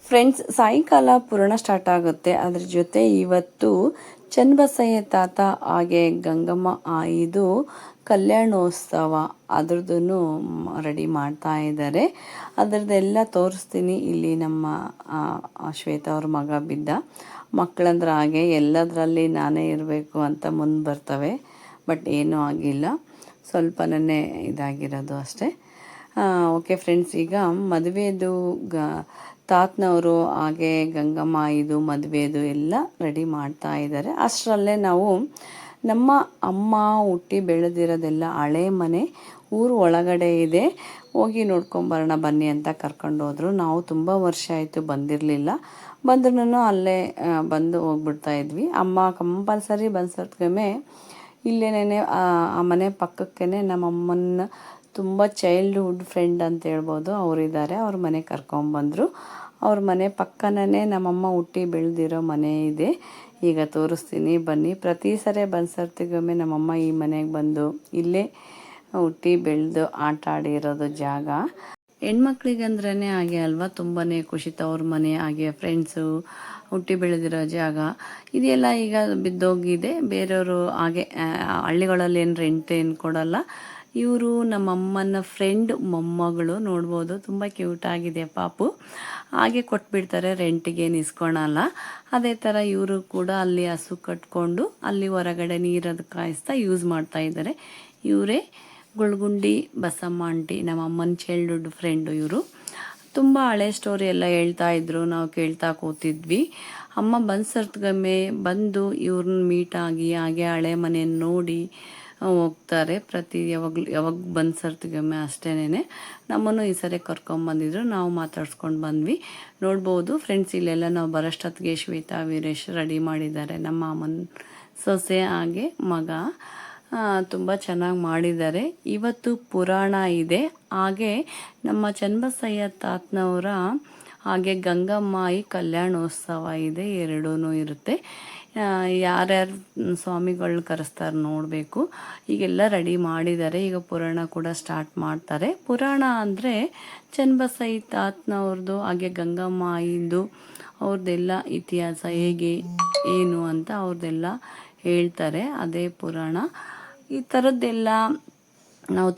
Friends, ಸಾಯಂಕಾಲ ಪುರಾಣ start ಆಗುತ್ತೆ. ಅದ್ರ ಜೊತೆ ಇವತ್ತು ಚನ್ನಬಸಯ್ಯ ತಾತ ಹಾಗೆ ಗಂಗಮ್ಮ ಆಯಿದು ಕಲ್ಯಾಣೋತ್ಸವ ಅದ್ರದ್ದು ರೆಡಿ ಮಾಡ್ತಾ ಇದ್ದಾರೆ. ಅದರದ್ದೆಲ್ಲ ತೋರಿಸ್ತೀನಿ. ಇಲ್ಲಿ ನಮ್ಮ ಶ್ವೇತಾ ಅವ್ರ ಮಗ ಬಿದ್ದ ಮಕ್ಕಳಂದ್ರೆ ಹಾಗೆ ಎಲ್ಲದರಲ್ಲಿ ನಾನೇ ಇರಬೇಕು ಅಂತ ಮುಂದೆ ಬರ್ತವೆ. ಬಟ್ ಏನೂ ಆಗಿಲ್ಲ, ಸ್ವಲ್ಪ ನನ್ನೇ ಇದಾಗಿರೋದು ಅಷ್ಟೇ. ಓಕೆ ಫ್ರೆಂಡ್ಸ್, ಈಗ ಮದುವೆದು ತಾತನವರು ಹಾಗೆ ಗಂಗಮ್ಮ ಇದು ಮದುವೆದು ಎಲ್ಲ ರೆಡಿ ಮಾಡ್ತಾ ಇದ್ದಾರೆ. ಅಷ್ಟರಲ್ಲೇ ನಾವು ನಮ್ಮ ಅಮ್ಮ ಹುಟ್ಟಿ ಬೆಳೆದಿರೋದೆಲ್ಲ ಹಳೆ ಮನೆ ಊರು ಒಳಗಡೆ ಇದೆ, ಹೋಗಿ ನೋಡ್ಕೊಂಬರೋಣ ಬನ್ನಿ ಅಂತ ಕರ್ಕೊಂಡೋದ್ರು. ನಾವು ತುಂಬ ವರ್ಷ ಆಯಿತು ಬಂದಿರಲಿಲ್ಲ, ಬಂದ್ರೂ ಅಲ್ಲೇ ಬಂದು ಹೋಗ್ಬಿಡ್ತಾ ಇದ್ವಿ. ಅಮ್ಮ ಕಂಪಲ್ಸರಿ ಬಂದ್ಸತ್ಗೊಮ್ಮೆ ಇಲ್ಲೇನೇ ಆ ಮನೆ ಪಕ್ಕಕ್ಕೇ ನಮ್ಮಮ್ಮನ ತುಂಬ ಚೈಲ್ಡ್ಹುಡ್ ಫ್ರೆಂಡ್ ಅಂತ ಹೇಳ್ಬೋದು, ಅವರಿದ್ದಾರೆ. ಅವ್ರ ಮನೆ ಕರ್ಕೊಂಬಂದರು. ಅವ್ರ ಮನೆ ಪಕ್ಕನೇ ನಮ್ಮಮ್ಮ ಹುಟ್ಟಿ ಬೆಳೆದಿರೋ ಮನೆ ಇದೆ. ಈಗ ತೋರಿಸ್ತೀನಿ ಬನ್ನಿ. ಪ್ರತಿ ಸರಿ ಬಂದ್ಸರ್ತಿಗೊಮ್ಮೆ ನಮ್ಮಮ್ಮ ಈ ಮನೆಗೆ ಬಂದು ಇಲ್ಲೇ ಹುಟ್ಟಿ ಬೆಳೆದು ಆಟ ಆಡಿರೋದು ಜಾಗ. ಹೆಣ್ಮಕ್ಳಿಗಂದ್ರೇ ಹಾಗೆ ಅಲ್ವಾ, ತುಂಬಾ ಖುಷಿ. ಅವ್ರ ಮನೆ ಹಾಗೆ ಫ್ರೆಂಡ್ಸು ಹುಟ್ಟಿ ಬೆಳೆದಿರೋ ಜಾಗ ಇದೆಲ್ಲ ಈಗ ಬಿದ್ದೋಗಿದೆ. ಬೇರೆಯವರು ಹಾಗೆ ಹಳ್ಳಿಗಳಲ್ಲಿ ಏನು ರೆಂಟ್ ಏನು ಕೊಡಲ್ಲ. ಇವರು ನಮ್ಮಮ್ಮನ ಫ್ರೆಂಡ್ ಮೊಮ್ಮಗಳು, ನೋಡ್ಬೋದು, ತುಂಬ ಕ್ಯೂಟ್ ಆಗಿದೆ ಪಾಪು. ಹಾಗೆ ಕೊಟ್ಬಿಡ್ತಾರೆ, ರೆಂಟಿಗೆ ಇಸ್ಕೊಳಲ್ಲ. ಅದೇ ಥರ ಇವರು ಕೂಡ ಅಲ್ಲಿ ಹಸು ಕಟ್ಕೊಂಡು ಅಲ್ಲಿ ಹೊರಗಡೆ ನೀರದು ಕಾಯಿಸ್ತಾ ಯೂಸ್ ಮಾಡ್ತಾ ಇದ್ದಾರೆ. ಇವರೇ ಗುಳ್ಗುಂಡಿ ಬಸಮ್ಮ ಆಂಟಿ, ನಮ್ಮ ಅಮ್ಮನ ಚೈಲ್ಡ್ಹುಡ್ ಫ್ರೆಂಡು ಇವರು. ತುಂಬ ಹಳೆ ಸ್ಟೋರಿ ಎಲ್ಲ ಹೇಳ್ತಾ ಇದ್ರು, ನಾವು ಕೇಳ್ತಾ ಕೂತಿದ್ವಿ. ಅಮ್ಮ ಬಂದ್ಸರ್ತಿಗೊಮ್ಮೆ ಬಂದು ಇವ್ರನ್ನ ಮೀಟಾಗಿ ಹಾಗೆ ಹಳೆ ಮನೆಯನ್ನು ನೋಡಿ ಹೋಗ್ತಾರೆ. ಯಾವಾಗ ಬಂದ್ಸರ್ತಿಗೊಮ್ಮೆ ಅಷ್ಟೇನೆ. ನಮ್ಮನ್ನು ಈ ಸರಿ ಕರ್ಕೊಂಬಂದಿದ್ರು, ನಾವು ಮಾತಾಡ್ಸ್ಕೊಂಡು ಬಂದ್ವಿ. ನೋಡ್ಬೋದು ಫ್ರೆಂಡ್ಸ್, ಇಲ್ಲೆಲ್ಲ ನಾವು ಬರೋಷ್ಟೊತ್ತಿಗೆ ಶ್ವೇತಾ ವೀರೇಶ್ ರೆಡಿ ಮಾಡಿದ್ದಾರೆ. ನಮ್ಮ ಅಮ್ಮನ ಸೊಸೆ ಹಾಗೆ ಮಗ ತುಂಬ ಚೆನ್ನಾಗಿ ಮಾಡಿದ್ದಾರೆ. ಇವತ್ತು ಪುರಾಣ ಇದೆ, ಹಾಗೆ ನಮ್ಮ ಚನ್ನಬಸಯ್ಯ ತಾತನವರ ಹಾಗೆ ಗಂಗಮ್ಮಾಯಿ ಕಲ್ಯಾಣೋತ್ಸವ ಇದೆ. ಎರಡೂ ಇರುತ್ತೆ. ಯಾರ್ಯಾರು ಸ್ವಾಮಿಗಳನ್ನ ಕರೆಸ್ತಾರೆ ನೋಡಬೇಕು. ಈಗೆಲ್ಲ ರೆಡಿ ಮಾಡಿದ್ದಾರೆ. ಈಗ ಪುರಾಣ ಕೂಡ ಸ್ಟಾರ್ಟ್ ಮಾಡ್ತಾರೆ. ಪುರಾಣ ಅಂದರೆ ಚನ್ನಬಸಯ್ಯ ತಾತನವ್ರದ್ದು ಹಾಗೆ ಗಂಗಮ್ಮಾಯಿದು ಅವ್ರದ್ದೆಲ್ಲ ಇತಿಹಾಸ ಹೇಗೆ ಏನು ಅಂತ ಅವ್ರದ್ದೆಲ್ಲ ಹೇಳ್ತಾರೆ, ಅದೇ ಪುರಾಣ. ಈ ಥರದ್ದೆಲ್ಲ ನಾವು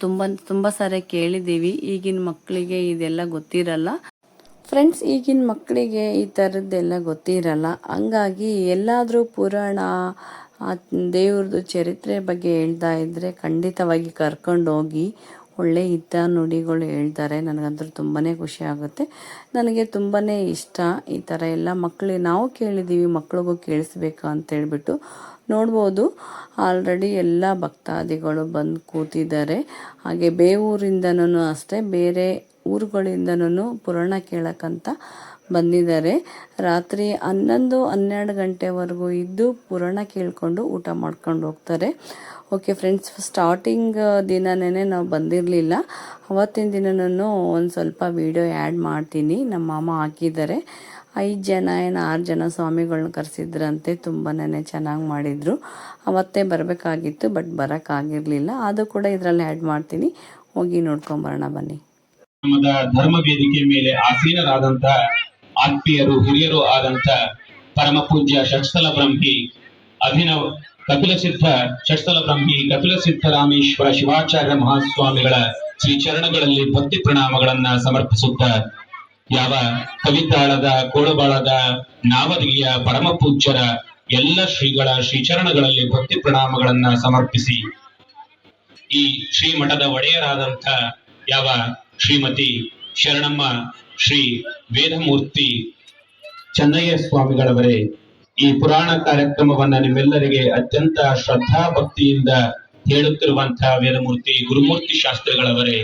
ತುಂಬ ಸಾರಿ ಕೇಳಿದ್ದೀವಿ. ಈಗಿನ ಮಕ್ಕಳಿಗೆ ಇದೆಲ್ಲ ಗೊತ್ತಿರಲ್ಲ ಫ್ರೆಂಡ್ಸ್. ಈಗಿನ ಮಕ್ಕಳಿಗೆ ಈ ಥರದ್ದೆಲ್ಲ ಗೊತ್ತಿರಲ್ಲ. ಹಂಗಾಗಿ ಎಲ್ಲಾದರೂ ಪುರಾಣ ದೇವ್ರದ್ದು ಚರಿತ್ರೆ ಬಗ್ಗೆ ಹೇಳ್ತಾ ಇದ್ದರೆ ಖಂಡಿತವಾಗಿ ಕರ್ಕೊಂಡೋಗಿ ಒಳ್ಳೆ ಹಿತ ನುಡಿಗಳು ಹೇಳ್ತಾರೆ. ನನಗಂತೂ ತುಂಬಾ ಖುಷಿ ಆಗುತ್ತೆ. ನನಗೆ ತುಂಬಾ ಇಷ್ಟ ಈ ಥರ ಎಲ್ಲ. ಮಕ್ಕಳಿಗೆ ನಾವು ಕೇಳಿದ್ದೀವಿ, ಮಕ್ಳಿಗೂ ಕೇಳಿಸ್ಬೇಕು ಅಂತೇಳ್ಬಿಟ್ಟು. ನೋಡ್ಬೋದು, ಆಲ್ರೆಡಿ ಎಲ್ಲ ಭಕ್ತಾದಿಗಳು ಬಂದು ಕೂತಿದ್ದಾರೆ. ಹಾಗೆ ಬೇವೂರಿಂದನೂ ಅಷ್ಟೇ, ಬೇರೆ ಊರುಗಳಿಂದನೂ ಪುರಾಣ ಕೇಳೋಕ್ಕಂತ ಬಂದಿದ್ದಾರೆ. ರಾತ್ರಿ 11-12 ಗಂಟೆವರೆಗೂ ಇದ್ದು ಪುರಾಣ ಕೇಳಿಕೊಂಡು ಊಟ ಮಾಡ್ಕೊಂಡು ಹೋಗ್ತಾರೆ. ಓಕೆ ಫ್ರೆಂಡ್ಸ್, ಸ್ಟಾರ್ಟಿಂಗ್ ದಿನನೇ ನಾವು ಬಂದಿರಲಿಲ್ಲ. ಅವತ್ತಿನ ದಿನನೂ ಒಂದು ಸ್ವಲ್ಪ ವೀಡಿಯೋ ಆ್ಯಡ್ ಮಾಡ್ತೀನಿ. ನಮ್ಮ ಮಾಮ ಹಾಕಿದ್ದಾರೆ. 5 ಜನ 6 ಜನ ಸ್ವಾಮಿಗಳನ್ನ ಕರೆಸಿದ್ರಂತೆ. ತುಂಬಾ ಚೆನ್ನಾಗಿ ಮಾಡಿದರು. ಅವತ್ತೇ ಬರಬೇಕಾಗಿತ್ತು, ಬಟ್ ಬರೋಕ್ಕಾಗಿರಲಿಲ್ಲ. ಅದು ಕೂಡ ಇದರಲ್ಲಿ ಆ್ಯಡ್ ಮಾಡ್ತೀನಿ, ಹೋಗಿ ನೋಡ್ಕೊಂಬರೋಣ ಬನ್ನಿ. ನಮ್ಮದ ಧರ್ಮ ವೇದಿಕೆ ಮೇಲೆ ಆಸೀನರಾದಂತ ಆತ್ಮೀಯರು ಹಿರಿಯರು ಆದಂತ ಪರಮ ಪೂಜ್ಯ ಷಟ್ಸ್ಥಲ ಬ್ರಹ್ಮಿ ಅಭಿನವ್ ಕಪಿಲಸಿದ್ಧ ಷಟ್ಸ್ಥಲ ಬ್ರಹ್ಮಿ ಕಪಿಲಸಿದ್ಧರಾಮೇಶ್ವರ ಶಿವಾಚಾರ್ಯ ಮಹಾಸ್ವಾಮಿಗಳ ಶ್ರೀ ಚರಣಗಳಲ್ಲಿ ಭಕ್ತಿ ಪ್ರಣಾಮಗಳನ್ನ ಸಮರ್ಪಿಸುತ್ತ, ಯಾವ ಕವಿತಾಳದ ಕೋಳಬಾಳದ ನಾವದಗಿಯ ಪರಮ ಪೂಜ್ಯರ ಎಲ್ಲ ಶ್ರೀಗಳ ಶ್ರೀಚರಣಗಳಲ್ಲಿ ಭಕ್ತಿ ಪ್ರಣಾಮಗಳನ್ನ ಸಮರ್ಪಿಸಿ, ಈ ಶ್ರೀಮಠದ ಒಡೆಯರಾದಂಥ ಯಾವ ಶ್ರೀಮತಿ ಶರಣಮ್ಮ ಶ್ರೀ ವೇದಮೂರ್ತಿ ಚೆನ್ನಯ್ಯ ಸ್ವಾಮಿಗಳವರೇ ಈ ಪುರಾಣ ಕಾರ್ಯಕ್ರಮವನ್ನ ನಿಮ್ಮೆಲ್ಲರಿಗೆ ಅತ್ಯಂತ ಶ್ರದ್ಧಾ ಭಕ್ತಿಯಿಂದ ಹೇಳುತ್ತಿರುವಂತಹ ವೇದಮೂರ್ತಿ ಗುರುಮೂರ್ತಿ ಶಾಸ್ತ್ರಿಗಳವರೇ,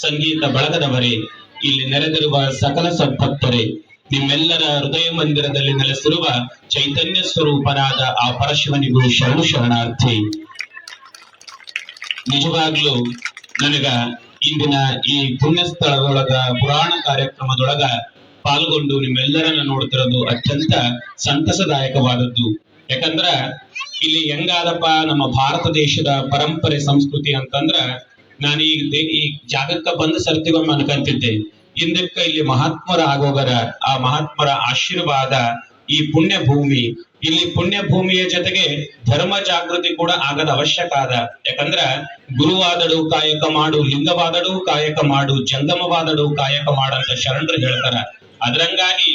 ಸಂಗೀತ ಬಳಗದವರೇ, ಇಲ್ಲಿ ನೆರೆದಿರುವ ಸಕಲ ಸದ್ಭಕ್ತರೇ, ನಿಮ್ಮೆಲ್ಲರ ಹೃದಯ ಮಂದಿರದಲ್ಲಿ ನೆಲೆಸಿರುವ ಚೈತನ್ಯ ಸ್ವರೂಪನಾದ ಆ ಪರಶಿವನಿಗೂ ಶರಣು ಶರಣಾರ್ಥಿ. ನಿಜವಾಗ್ಲೂ ನನಗ ಇಂದಿನ ಈ ಪುಣ್ಯ ಸ್ಥಳದೊಳಗ ಪುರಾಣ ಕಾರ್ಯಕ್ರಮದೊಳಗ ಪಾಲ್ಗೊಂಡು ನಿಮ್ಮೆಲ್ಲರನ್ನ ನೋಡ್ತಿರೋದು ಅತ್ಯಂತ ಸಂತಸದಾಯಕವಾದದ್ದು. ಯಾಕಂದ್ರ ಇಲ್ಲಿ ಹೆಂಗಾದಪ್ಪ ನಮ್ಮ ಭಾರತ ದೇಶದ ಪರಂಪರೆ ಸಂಸ್ಕೃತಿ ಅಂತಂದ್ರ ನಾನು ಈ ಜಾಗಕ್ಕ ಬಂದ ಸರ್ತಿಗೊಮ್ಮೆ ಅನ್ಕಂತಿದ್ದೆ, ಹಿಂದಕ್ಕೆ ಇಲ್ಲಿ ಮಹಾತ್ಮರ ಆಗೋಗರ, ಆ ಮಹಾತ್ಮರ ಆಶೀರ್ವಾದ, ಈ ಪುಣ್ಯ ಭೂಮಿ, ಇಲ್ಲಿ ಪುಣ್ಯ ಭೂಮಿಯ ಜೊತೆಗೆ ಧರ್ಮ ಜಾಗೃತಿ ಕೂಡ ಆಗದ ಅವಶ್ಯಕ ಅದ. ಯಾಕಂದ್ರ ಗುರುವಾದಡು ಕಾಯಕ ಮಾಡು, ಲಿಂಗವಾದಡು ಕಾಯಕ ಮಾಡು, ಜಂಗಮವಾದಡು ಕಾಯಕ ಮಾಡಂತ ಶರಣರು ಹೇಳ್ತಾರ. ಅದರಂಗಾಗಿ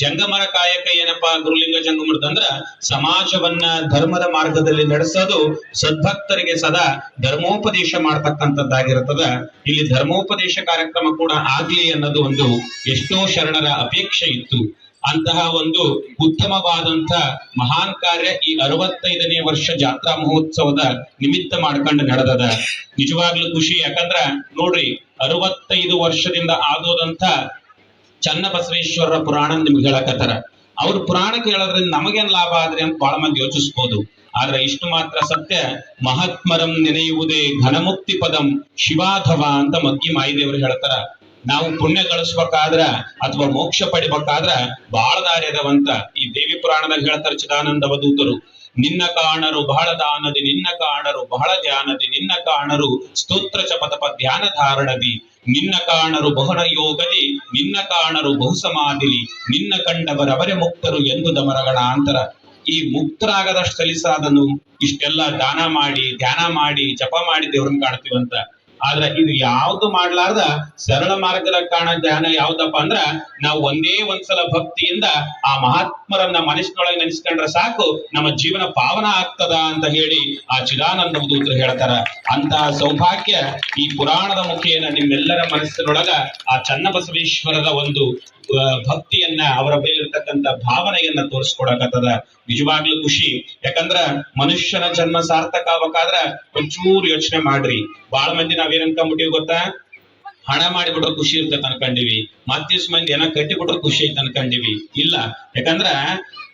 ಜಂಗಮರ ಕಾಯಕ ಏನಪ್ಪಾ ಗುರುಲಿಂಗ ಜಂಗಮರದಂದ್ರ ಸಮಾಜವನ್ನ ಧರ್ಮದ ಮಾರ್ಗದಲ್ಲಿ ನಡೆಸೋದು, ಸದ್ಭಕ್ತರಿಗೆ ಸದಾ ಧರ್ಮೋಪದೇಶ ಮಾಡ್ತಕ್ಕಂಥದ್ದಾಗಿರ್ತದ. ಇಲ್ಲಿ ಧರ್ಮೋಪದೇಶ ಕಾರ್ಯಕ್ರಮ ಕೂಡ ಆಗ್ಲಿ ಅನ್ನೋದು ಒಂದು ಎಷ್ಟೋ ಶರಣರ ಅಪೇಕ್ಷೆ ಇತ್ತು. ಅಂತಹ ಒಂದು ಉತ್ತಮವಾದಂತ ಮಹಾನ್ ಕಾರ್ಯ ಈ 65ನೇ ವರ್ಷ ಜಾತ್ರಾ ಮಹೋತ್ಸವದ ನಿಮಿತ್ತ ಮಾಡ್ಕೊಂಡು ನಡೆದದ. ನಿಜವಾಗ್ಲೂ ಖುಷಿ. ಯಾಕಂದ್ರ ನೋಡ್ರಿ, 65 ವರ್ಷದಿಂದ ಆಗೋದಂತ ಚನ್ನಬಸವೇಶ್ವರರ ಪುರಾಣ ನಿಮ್ಗೆ ಹೇಳಕತ್ತಾರ. ಅವ್ರ ಪುರಾಣ ಕೇಳೋದ್ರಿಂದ ನಮಗೇನ್ ಲಾಭ ಆದ್ರಿ ಅಂತ ಬಹಳ ಮಂದಿ ಯೋಚಿಸ್ಬೋದು. ಆದ್ರೆ ಇಷ್ಟು ಮಾತ್ರ ಸತ್ಯ, ಮಹಾತ್ಮರಂ ನೆನೆಯುವುದೇ ಘನಮುಕ್ತಿ ಪದಂ ಶಿವಾಧವ ಅಂತ ಮಗ್ಗಿ ಮಾಯಿದೇವರು ಹೇಳ್ತಾರ. ನಾವು ಪುಣ್ಯ ಗಳಿಸ್ಬೇಕಾದ್ರ ಅಥವಾ ಮೋಕ್ಷ ಪಡಿಬೇಕಾದ್ರ ಬಹಳ ದಾರಿ ಅದಾವಂತ ಈ ದೇವಿ ಪುರಾಣದಾಗ ಹೇಳ್ತಾರೆ ಚಿದಾನಂದ ಅವಧೂತರು. ನಿನ್ನ ಕಾಣರು ಬಹಳ ದಾನದಿ, ನಿನ್ನ ಕಾಣರು ಬಹಳ ಧ್ಯಾನದಿ, ನಿನ್ನ ಕಾಣರು ಸ್ತೋತ್ರ ಚಪತಪ ಧ್ಯಾನ ಧಾರಣದಿ, ನಿನ್ನ ಕಾಣರು ಬಹುನ ಯೋಗದಿ, ನಿನ್ನ ಕಾಣರು ಬಹು ಸಮಾಧಿಲಿ, ನಿನ್ನ ಕಂಡವರವರೇ ಮುಕ್ತರು ಎಂದು ದಮರಗಣ ಅಂತರ. ಈ ಮುಕ್ತರಾಗದಷ್ಟು ಸಲಿಸಾದನು ಇಷ್ಟೆಲ್ಲ ದಾನ ಮಾಡಿ, ಧ್ಯಾನ ಮಾಡಿ, ಜಪ ಮಾಡಿ ದೇವ್ರನ್ನ ಕಾಣ್ತೀವಂತ. ಆದ್ರೆ ಇದು ಯಾವ್ದು ಮಾಡ್ಲಾರ್ದ ಸರಳ ಮಾರ್ಗದ ಕಾಣ ಧ್ಯಾನ ಯಾವ್ದಪ್ಪ ಅಂದ್ರ, ನಾವು ಒಂದೇ ಒಂದ್ಸಲ ಭಕ್ತಿಯಿಂದ ಆ ಮಹಾತ್ಮರನ್ನ ಮನಸ್ಸಿನೊಳಗೆ ನೆನೆಸ್ಕೊಂಡ್ರೆ ಸಾಕು, ನಮ್ಮ ಜೀವನ ಪಾವನ ಆಗ್ತದ ಅಂತ ಹೇಳಿ ಆ ಚಿದಾನಂದ ಅವಧೂತರು ಹೇಳ್ತಾರ. ಅಂತಹ ಸೌಭಾಗ್ಯ ಈ ಪುರಾಣದ ಮುಖೇನ ನಿಮ್ಮೆಲ್ಲರ ಮನಸ್ಸಿನೊಳಗ ಆ ಚನ್ನಬಸವೇಶ್ವರದ ಒಂದು ಭಕ್ತಿಯನ್ನ, ಅವರ ಮೇಲಿರ್ತಕ್ಕಂಥ ಭಾವನೆಯನ್ನ ತೋರಿಸ್ಕೊಡಕತ್ತದ. ನಿಜವಾಗ್ಲೂ ಖುಷಿ. ಯಾಕಂದ್ರ ಮನುಷ್ಯನ ಜನ್ಮ ಸಾರ್ಥಕ ಆಗ್ಬೇಕಾದ್ರ ಒಂಚೂರು ಯೋಚನೆ ಮಾಡ್ರಿ. ಬಾಳ ಮಂದಿ ನಾವೇನ್ ಅನ್ಕೊಂಡ್ಬಿಟ್ಟಿವಿ ಗೊತ್ತಾ, ಹಣ ಮಾಡಿಬಿಟ್ರೆ ಖುಷಿ ಇರ್ತೈತೆ ಅನ್ಕೊಂಡಿವಿ, ಮತ್ತಿಸ್ ಮಂದಿ ಏನೋ ಕಟ್ಟಿಬಿಟ್ರೆ ಖುಷಿ ಐತೆ ಅನ್ಕೊಂಡಿವಿ. ಇಲ್ಲ, ಯಾಕಂದ್ರ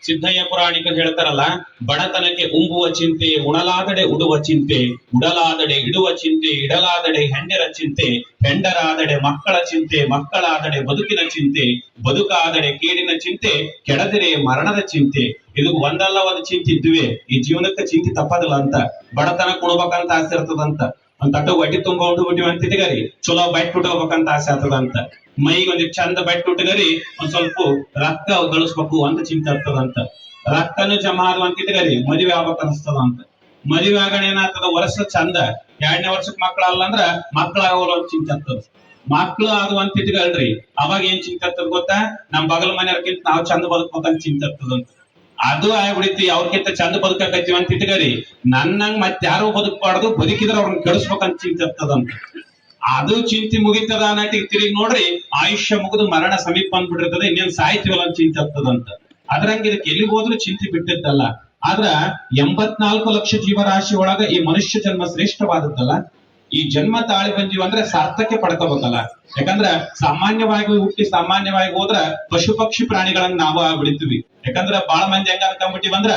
ಸಿದ್ದಯ್ಯ ಪುರಾಣಿಕರು ಹೇಳ್ತಾರಲ್ಲ, ಬಡತನಕ್ಕೆ ಉಂಬುವ ಚಿಂತೆ, ಉಣಲಾದಡೆ ಉಡುವ ಚಿಂತೆ, ಉಡಲಾದಡೆ ಇಡುವ ಚಿಂತೆ, ಇಡಲಾದಡೆ ಹೆಂಡರ ಚಿಂತೆ, ಹೆಂಡರಾದಡೆ ಮಕ್ಕಳ ಚಿಂತೆ, ಮಕ್ಕಳಾದಡೆ ಬದುಕಿನ ಚಿಂತೆ, ಬದುಕಾದಡೆ ಕೇಡಿನ ಚಿಂತೆ, ಕೆಡದಿರೆ ಮರಣದ ಚಿಂತೆ. ಇದು ಒಂದಲ್ಲ ಒಂದು ಚಿಂತೆ ಇದ್ವಿ, ಈ ಜೀವನಕ್ಕೆ ಚಿಂತೆ ತಪ್ಪದಿಲ್ಲ ಅಂತ. ಬಡತನ ಕೊಡ್ಬೇಕಂತ ಆಸೆ ಇರ್ತದಂತ, ಒಂದ್ ತಟ್ಟು ಹೊಟ್ಟಿ ತುಂಬ ಉಂಡು ಅಂತಿದ್ಗರಿ ಚಲೋ ಬೈಟ್ ಉಟ್ಕೋಬೇಕಂತ ಆಸೆ ಆಗ್ತದಂತ, ಮೈಗೆ ಒಂದ್ ಚಂದ ಬೈಟ್ ಉಟ್ಗರಿ ಒಂದ್ ಸ್ವಲ್ಪ ರೊಕ್ಕ ಗಳಿಸ್ಬೇಕು ಅಂತ ಚಿಂತೆ ಇರ್ತದಂತ. ರೊಕ್ಕನು ಜಮಾ ಆದ ಅಂತಿದ್ಗರಿ ಮದುವೆ ಆಗ್ಬೇಕು ಅನಿಸ್ತದಂತ. ಮದುವೆ ಆಗೋಣ ಏನಾಗ್ತದ, ವರ್ಷ ಚಂದ, 2ನೇ ವರ್ಷಕ್ಕೆ ಮಕ್ಕಳಲ್ಲ ಅಂದ್ರ ಮಕ್ಕಳಾಗೋಲ್ಲ ಅಂತ ಚಿಂತೆ ಇರ್ತದ. ಮಕ್ಳು ಅದು ಅಂತಿದ್ಗಲ್ರಿ, ಅವಾಗ ಏನ್ ಚಿಂತೆ ಇರ್ತದ ಗೊತ್ತಾ, ನಮ್ ಬಗಲ್ ಮನೆಯವ್ರಕ್ಕಿಂತ ನಾವ್ ಚಂದ ಬದುಕ್ಬೇಕಂತ ಚಿಂತೆ ಇರ್ತದಂತ. ಅದು ಆಗ್ಬಿಡಿತಿ, ಅವ್ರಕ್ಕಿಂತ ಚಂದ ಬದುಕಕೈತಿವಿ ಅಂತ ಇಟ್ಕರಿ, ನನ್ನಂಗ್ ಮತ್ ಯಾರು ಬದುಕಬಾರ್ದು, ಬದುಕಿದ್ರೆ ಅವ್ರನ್ನ ಕೆಡಿಸ್ಬೇಕಂತ ಚಿಂತೆ ಇರ್ತದಂತ. ಅದು ಚಿಂತೆ ಮುಗಿತದ ಅನ್ನಟಿಗೆ ತಿರುಗಿ ನೋಡ್ರಿ, ಆಯುಷ್ಯ ಮುಗಿದು ಮರಣ ಸಮೀಪ ಬಂದ್ಬಿಟ್ಟಿರ್ತದೆ, ಇನ್ನೇನ್ ಸಾಯ್ತಿವಲ್ಲ ಅಂತ ಚಿಂತೆ ಇರ್ತದಂತ. ಅದ್ರಂಗ ಇದಕ್ಕೆ ಎಲ್ಲಿಗೆ ಹೋದ್ರು ಚಿಂತೆ ಬಿಟ್ಟಿದ್ದಲ್ಲ. ಆದ್ರ 84 ಲಕ್ಷ ಜೀವರಾಶಿ ಒಳಗ ಈ ಮನುಷ್ಯ ಜನ್ಮ ಶ್ರೇಷ್ಠವಾದದ್ದಲ್ಲ. ಈ ಜನ್ಮ ತಾಳಿ ಬಂದೀವಿ ಅಂದ್ರೆ ಸಾರ್ಥಕ್ಕೆ ಪಡ್ಕೋಬೇಕಲ್ಲ. ಯಾಕಂದ್ರ ಸಾಮಾನ್ಯವಾಗಿ ಹುಟ್ಟಿ ಸಾಮಾನ್ಯವಾಗಿ ಹೋದ್ರ ಪಶು ಪಕ್ಷಿ ಪ್ರಾಣಿಗಳನ್ನ ನಾವು ಆಗ್ಬಿಡ್ತೀವಿ. ಯಾಕಂದ್ರ ಬಾಳ ಮಂದಿ ಹೆಂಗ ಅನ್ಕೊಂಡ್ಬಿಟ್ಟಿವಂದ್ರ,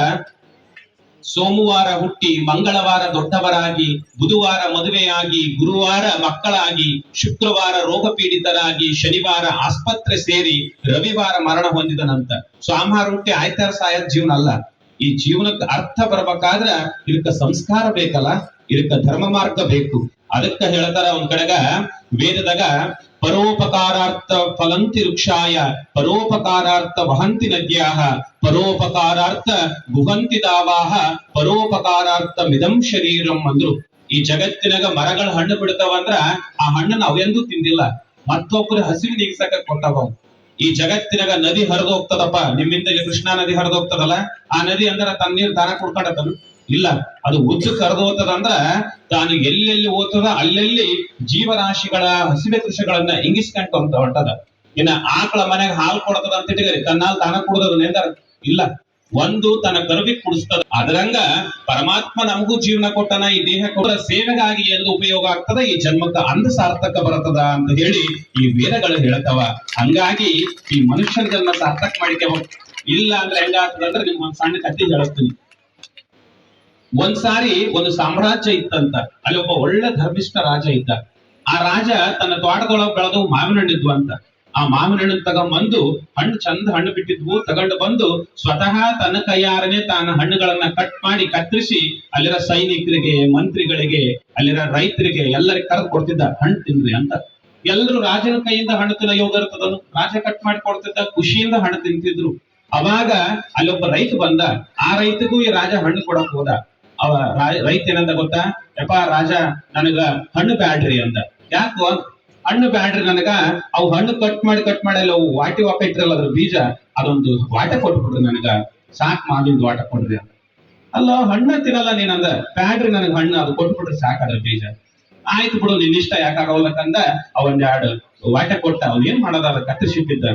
ಸೋಮವಾರ ಹುಟ್ಟಿ ಮಂಗಳವಾರ ದೊಡ್ಡವರಾಗಿ, ಬುಧವಾರ ಮದುವೆಯಾಗಿ, ಗುರುವಾರ ಮಕ್ಕಳಾಗಿ, ಶುಕ್ರವಾರ ರೋಗ ಪೀಡಿತರಾಗಿ, ಶನಿವಾರ ಆಸ್ಪತ್ರೆ ಸೇರಿ, ರವಿವಾರ ಮರಣ ಹೊಂದಿದನಂತ. ಸೋಮವಾರ ಹುಟ್ಟಿ ಆಯ್ತಾರ ಸಾಯದ್ ಜೀವನ ಅಲ್ಲ. ಈ ಜೀವನಕ್ಕೆ ಅರ್ಥ ಬರ್ಬೇಕಾದ್ರ ಇದಕ್ಕ ಸಂಸ್ಕಾರ ಬೇಕಲ್ಲ, ಇದಕ್ಕ ಧರ್ಮ ಮಾರ್ಗ ಬೇಕು. ಅದಕ್ಕ ಹೇಳ್ತಾರ ಒಂದ್ ಕಡೆಗ ವೇದದಾಗ, ಪರೋಪಕಾರಾರ್ಥ ಫಲಂತಿ ವೃಕ್ಷಾಯ, ಪರೋಪಕಾರಾರ್ಥ ವಹಂತಿ ನದ್ಯಾಹ, ಪರೋಪಕಾರಾರ್ಥ ಗುಹಂತಿ ದಾವಾಹ, ಪರೋಪಕಾರಾರ್ಥ ಮಿದಂ ಶರೀರಂ ಅಂದ್ರು. ಈ ಜಗತ್ತಿನಾಗ ಮರಗಳ ಹಣ್ಣು ಬಿಡ್ತಾವಂದ್ರ ಆ ಹಣ್ಣನ್ನ ಅವೆಂದೂ ತಿಂದಿಲ್ಲ, ಮತ್ತೊಬ್ಬರ ಹಸಿವು ನೀಗ್ಸಕ ಕೊಟ್ಟವ. ಈ ಜಗತ್ತಿನಾಗ ನದಿ ಹರಿದು ಹೋಗ್ತದಪ್ಪ, ನಿಮ್ಮಿಂದ ಕೃಷ್ಣಾ ನದಿ ಹರಿದು ಹೋಗ್ತದಲ್ಲ, ಆ ನದಿ ಅಂದ್ರ ತನ್ನ ನೀರ್ ತಾನ ಕುಡ್ಕೊಂಡತನು ಇಲ್ಲ, ಅದು ಉದ್ದಕ್ಕೆ ಹರಿದು ಹೋಗ್ತದಂದ್ರ ತಾನು ಎಲ್ಲೆಲ್ಲಿ ಹೋಗ್ತದ ಅಲ್ಲೆಲ್ಲಿ ಜೀವರಾಶಿಗಳ ಹಸಿವೆ ಕೃಷಿಗಳನ್ನ ಇಂಗಿಸ್ಕೊಂತ ಹೊಂಟದ. ಇನ್ನ ಆಕಳ ಮನೆಗೆ ಹಾಲು ಕೊಡ್ತದ ಅಂತ ಇಟ್ಕರಿ, ತನ್ನ ಹಾಲು ತಾನ ಕುಡ್ದದ ನೆಂದರ ಇಲ್ಲ, ಒಂದು ತನ್ನ ಕರುವಿಗೆ ಕುಡಿಸ್ತದ. ಅದರಂಗ ಪರಮಾತ್ಮ ನಮಗೂ ಜೀವನ ಕೊಟ್ಟನ, ಈ ದೇಹ ಕೊಟ್ಟ ಸೇವೆಗಾಗಿ ಎಂದು ಉಪಯೋಗ ಆಗ್ತದ, ಈ ಜನ್ಮಕ್ಕ ಅಂದ ಸಾರ್ಥಕ ಬರ್ತದ ಅಂತ ಹೇಳಿ ಈ ವೇದಗಳು ಹೇಳ್ತವ. ಹಂಗಾಗಿ ಈ ಮನುಷ್ಯನ ಜನ್ಮ ಸಾರ್ಥಕ ಮಾಡಿಕೋಬೇಕು. ಇಲ್ಲ ಅಂದ್ರೆ ಹೆಂಗಾಗ್ತದ ಅಂದ್ರೆ ನಿಮ್ಗೆ ಒಂದ್ ಸಣ್ಣ ಕಥೆ ಹೇಳಿಸ್ತೀನಿ. ಒಂದ್ಸಾರಿ ಒಂದು ಸಾಮ್ರಾಜ್ಯ ಇತ್ತಂತ, ಅಲ್ಲಿ ಒಬ್ಬ ಒಳ್ಳೆ ಧರ್ಮಿಷ್ಠ ರಾಜ ಇದ್ದ. ಆ ರಾಜ ತನ್ನ ತೋಟದೊಳಗೆ ಬೆಳೆದು ಮಾವಿನ ಹಣ್ಣಿದ್ವು ಅಂತ. ಆ ಮಾವಿನ ಹಣ್ಣು ತಗೊಂಡ್ಬಂದು, ಹಣ್ಣು ಚಂದ ಹಣ್ಣು ಬಿಟ್ಟಿದ್ವು, ತಗೊಂಡು ಬಂದು ಸ್ವತಃ ತನ್ನ ಕೈಯಾರನೆ ತಾನ ಹಣ್ಣುಗಳನ್ನ ಕಟ್ ಮಾಡಿ ಕತ್ತರಿಸಿ ಅಲ್ಲಿರೋ ಸೈನಿಕರಿಗೆ, ಮಂತ್ರಿಗಳಿಗೆ, ಅಲ್ಲಿರೋ ರೈತರಿಗೆ ಎಲ್ಲರಿಗೆ ಕರೆದು ಕೊಡ್ತಿದ್ದ, ಹಣ್ಣು ತಿನ್ರಿ ಅಂತ. ಎಲ್ರು ರಾಜನ ಕೈಯಿಂದ ಹಣ್ಣು ತಿನ್ನೋ ಯೋಗ ಇರ್ತದನು. ರಾಜ ಕಟ್ ಮಾಡಿ ಕೊಡ್ತಿದ್ದ, ಖುಷಿಯಿಂದ ಹಣ್ಣು ತಿಂತಿದ್ರು. ಅವಾಗ ಅಲ್ಲೊಬ್ಬ ರೈತ ಬಂದ. ಆ ರೈತಗೂ ಈ ರಾಜ ಹಣ್ಣು ಕೊಡಕ್ ಹೋದ. ಅವ ರೈತ ಏನಂದ ಗೊತ್ತಾ? ಯಪ್ಪ ರಾಜ, ನನಗ ಹಣ್ಣು ಬ್ಯಾಡ್ರಿ ಅಂದ. ಯಾಕೋ? ಹಣ್ಣು ಬ್ಯಾಡ್ರಿ ನನಗ, ಅವು ಹಣ್ಣು ಕಟ್ ಮಾಡಿ ಅಲ್ಲಿ ಅವು ವಾಟ ಇಟ್ರಲ್ಲ ಅದ್ರ ಬೀಜ, ಅದೊಂದು ವಾಟ ಕೊಟ್ಬಿಡ್ರಿ ನನಗ, ಸಾಕ್ ಮಾವಿಂದ ವಾಟ ಕೊಡ್ರಿ ಅಂತ. ಅಲ್ಲ ಹಣ್ಣ ತಿನ್ನಲ್ಲ ನೀನಂದ, ಬ್ಯಾಡ್ರಿ ನನಗ ಹಣ್ಣು, ಅದು ಕೊಟ್ಬಿಡ್ರಿ ಸಾಕ್ ಅದ್ರ ಬೀಜ. ಆಯ್ತು ಬಿಡು, ನಿನ್ ಇಷ್ಟ, ಯಾಕಾಗಲ್ಲಕಂದ ಅವಂದೆರಡು ವಾಟ ಕೊಟ್ಟ. ಅವ್ನ ಏನ್ ಮಾಡೋದ, ಅದ ಕತ್ತರಿಸಿಟ್ಟಿದ್ದ.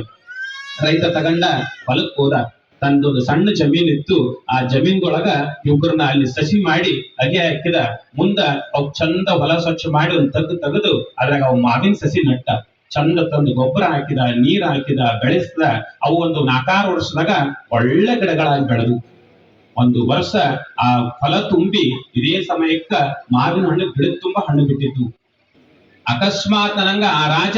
ರೈತ ತಗಂಡ ಹೊಲಕ್ ಹೋದ. ತಂದೊಂದು ಸಣ್ಣ ಜಮೀನ್ ಇತ್ತು. ಆ ಜಮೀನ್ದೊಳಗ ಇವ್ರನ್ನ ಅಲ್ಲಿ ಸಸಿ ಮಾಡಿ ಅಗೆ ಹಾಕಿದ. ಮುಂದ ಅವ್ ಚಂದ ಹೊಲ ಸ್ವಚ್ಛ ಮಾಡಿ ಒಂದ್ ತೆಗೆದು ಅದ್ರಾಗ ಅವ್ ಮಾವಿನ ಸಸಿ ನಟ್ಟ. ಚಂದ ತಂದು ಗೊಬ್ಬರ ಹಾಕಿದ, ನೀರ್ ಹಾಕಿದ, ಬೆಳೆಸಿದ. ಅವು ಒಂದು 4-6 ವರ್ಷದಾಗ ಒಳ್ಳೆ ಗಿಡಗಳಾಗಿ ಬೆಳೆದು, ಒಂದು ವರ್ಷ ಆ ಫಲ ತುಂಬಿ ಇದೇ ಸಮಯಕ್ಕ ಮಾವಿನ ಹಣ್ಣು ಗಿಡದ ತುಂಬಾ ಹಣ್ಣು ಬಿಟ್ಟಿತ್ತು. ಅಕಸ್ಮಾತ್ ನಂಗ ಆ ರಾಜ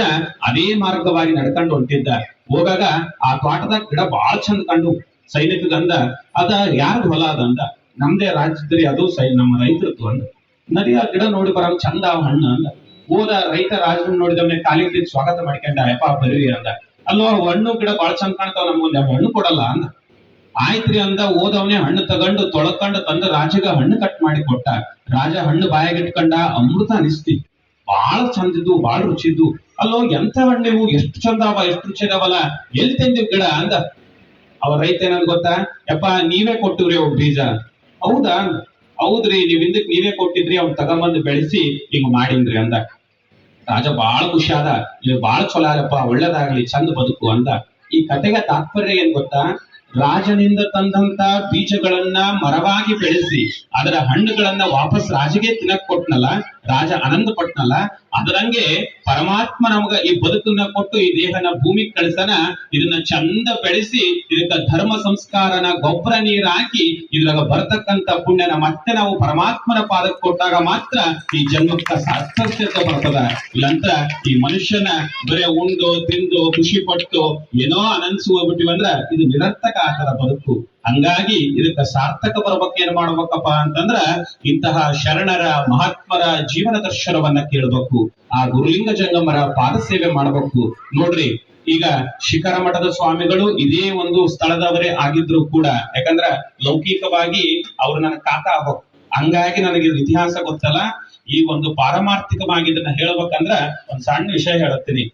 ಅದೇ ಮಾರ್ಗವಾಗಿ ನಡ್ಕೊಂಡು ಹೊಂಟಿದ್ದ. ಹೋಗಾಗ ಆ ತೋಟದಾಗ ಗಿಡ ಬಾಳ ಚಂದ ಕಂಡು. ಸೈನಿಕ ಅಂದ, ಅದ ಯಾರ್ದು ಹೊಲ ಅದಂದ. ನಮ್ದೇ ರಾಜ್ಯದ್ರಿ, ಅದು ನಮ್ಮ ರೈತರದ್ದು ಅಂದ. ನದಿ ಆ ಗಿಡ ನೋಡಿ ಬರ ಚಂದ ಅವ ಹಣ್ಣು ಅಂದ. ಹೋದ ರೈತ ರಾಜನ ನೋಡಿದವನೇ ಕಾಲಿಗೆ ಸ್ವಾಗತ ಮಾಡ್ಕೊಂಡ. ಯಪ್ಪ ಬರ್ರಿ ಅಂದ. ಅಲ್ಲೋ ಹಣ್ಣು ಗಿಡ ಬಾಳ ಚಂದ ಕಾಣ್ತಾವ, ನಮ್ಗೊಂದ್ ಹಣ್ಣು ಕೊಡಲ್ಲ ಅಂದ. ಆಯ್ತ್ರಿ ಅಂದ. ಓದವನೇ ಹಣ್ಣು ತಗೊಂಡು ತೊಳಕೊಂಡು ತಂದು ರಾಜಗ ಹಣ್ಣು ಕಟ್ ಮಾಡಿ ಕೊಟ್ಟ. ರಾಜ ಹಣ್ಣು ಬಾಯಾಗಿಟ್ಕೊಂಡ. ಅಮೃತ ಅನಿಸ್ತಿ, ಬಾಳ ಚಂದಿದ್ದು, ಬಾಳ ರುಚಿದ್ದು. ಅಲ್ಲೋ ಎಂತ ಹಣ್ಣಿವು, ಎಷ್ಟು ಚಂದ ಅವ, ಎಷ್ಟು ರುಚಿ ಅದಾವಲ್ಲ, ಎಲ್ಲಿ ತಂದಿವ್ ಗಿಡ ಅಂದ. ಅವ ರೈತ ಏನಂದ್ ಗೊತ್ತಾ? ಯಪ್ಪ ನೀವೇ ಕೊಟ್ಟಿವ್ರಿ ಅವ್ ಬೀಜ. ಹೌದಾ? ಹೌದ್ರಿ, ನೀವ್ ಹಿಂದಕ್ ನೀವೇ ಕೊಟ್ಟಿದ್ರಿ, ಅವ್ನ್ ತಗೊಂಬಂದು ಬೆಳೆಸಿ ಹಿಂಗ್ ಮಾಡಿನ್ರಿ ಅಂದ. ರಾಜ ಬಾಳ ಖುಷಿ ಆದ. ನೀವು ಬಾಳ ಚಲೋ ಆಗಪ್ಪ, ಒಳ್ಳೇದಾಗ್ಲಿ, ಚಂದ ಬದುಕು ಅಂದ. ಈ ಕತೆಗೆ ತಾತ್ಪರ್ಯ ಏನ್ ಗೊತ್ತಾ? ರಾಜನಿಂದ ತಂದಂತ ಬೀಜಗಳನ್ನ ಮರವಾಗಿ ಬೆಳೆಸಿ ಅದರ ಹಣ್ಣುಗಳನ್ನ ವಾಪಸ್ ರಾಜಗೆ ತಿನ್ನಕ್ ಕೊಟ್ನಲ್ಲ, ರಾಜ ಆನಂದ ಪಟ್ನಲ್ಲ, ಅದರಂಗೆ ಪರಮಾತ್ಮ ನಮಗ ಈ ಬದುಕನ್ನ ಕೊಟ್ಟು ಈ ದೇಹನ ಭೂಮಿಗೆ ಕಳಿಸನ. ಇದನ್ನ ಚಂದ ಬೆಳೆಸಿ ಇದಕ್ಕ ಧರ್ಮ ಸಂಸ್ಕಾರನ ಗೊಬ್ಬರ ನೀರ್ ಹಾಕಿ ಇದ್ರಾಗ ಬರ್ತಕ್ಕಂತ ಪುಣ್ಯನ ಮತ್ತೆ ನಾವು ಪರಮಾತ್ಮನ ಪಾದಕ್ಕೆ ಕೊಟ್ಟಾಗ ಮಾತ್ರ ಈ ಜನ್ಮಕ್ಕ ಸಾರ್ಥಕ್ಯತೆ ಬರ್ತದ. ಇಲ್ಲಂದ್ರ ಈ ಮನುಷ್ಯನ ಬರೇ ಉಂಡು ತಿಂದು ಖುಷಿ ಪಟ್ಟು ಏನೋ ಅನನ್ಸು ಹೋಗ್ಬಿಟ್ಟಿವಂದ್ರ ಇದು ನಿರರ್ಥಕ ಆತರ ಬದುಕು. ಹಂಗಾಗಿ ಇದಕ್ಕ ಸಾರ್ಥಕ ಬರ್ಬೇಕು. ಏನ್ ಮಾಡ್ಬೇಕಪ್ಪ ಅಂತಂದ್ರ ಇಂತಹ ಶರಣರ ಮಹಾತ್ಮರ ಜೀವನ ದರ್ಶನವನ್ನ ಕೇಳಬೇಕು. ಆ ಗುರುಲಿಂಗ ಜಂಗಮರ ಪಾದ ಸೇವೆ ಮಾಡಬೇಕು. ನೋಡ್ರಿ, ಈಗ ಶಿಖರ ಮಠದ ಸ್ವಾಮಿಗಳು ಇದೇ ಒಂದು ಸ್ಥಳದವರೇ ಆಗಿದ್ರು ಕೂಡ, ಯಾಕಂದ್ರ ಲೌಕಿಕವಾಗಿ ಅವ್ರು ನನ್ನ ಕಾಕ ಆಗ್ಬೇಕು. ಹಂಗಾಗಿ ನನಗೆ ಇತಿಹಾಸ ಗೊತ್ತಲ್ಲ. ಈ ಒಂದು ಪಾರಮಾರ್ಥಿಕವಾಗಿ ಇದನ್ನ ಹೇಳ್ಬೇಕಂದ್ರ ಒಂದ್ ಸಣ್ಣ ವಿಷಯ ಹೇಳುತ್ತೀನಿ.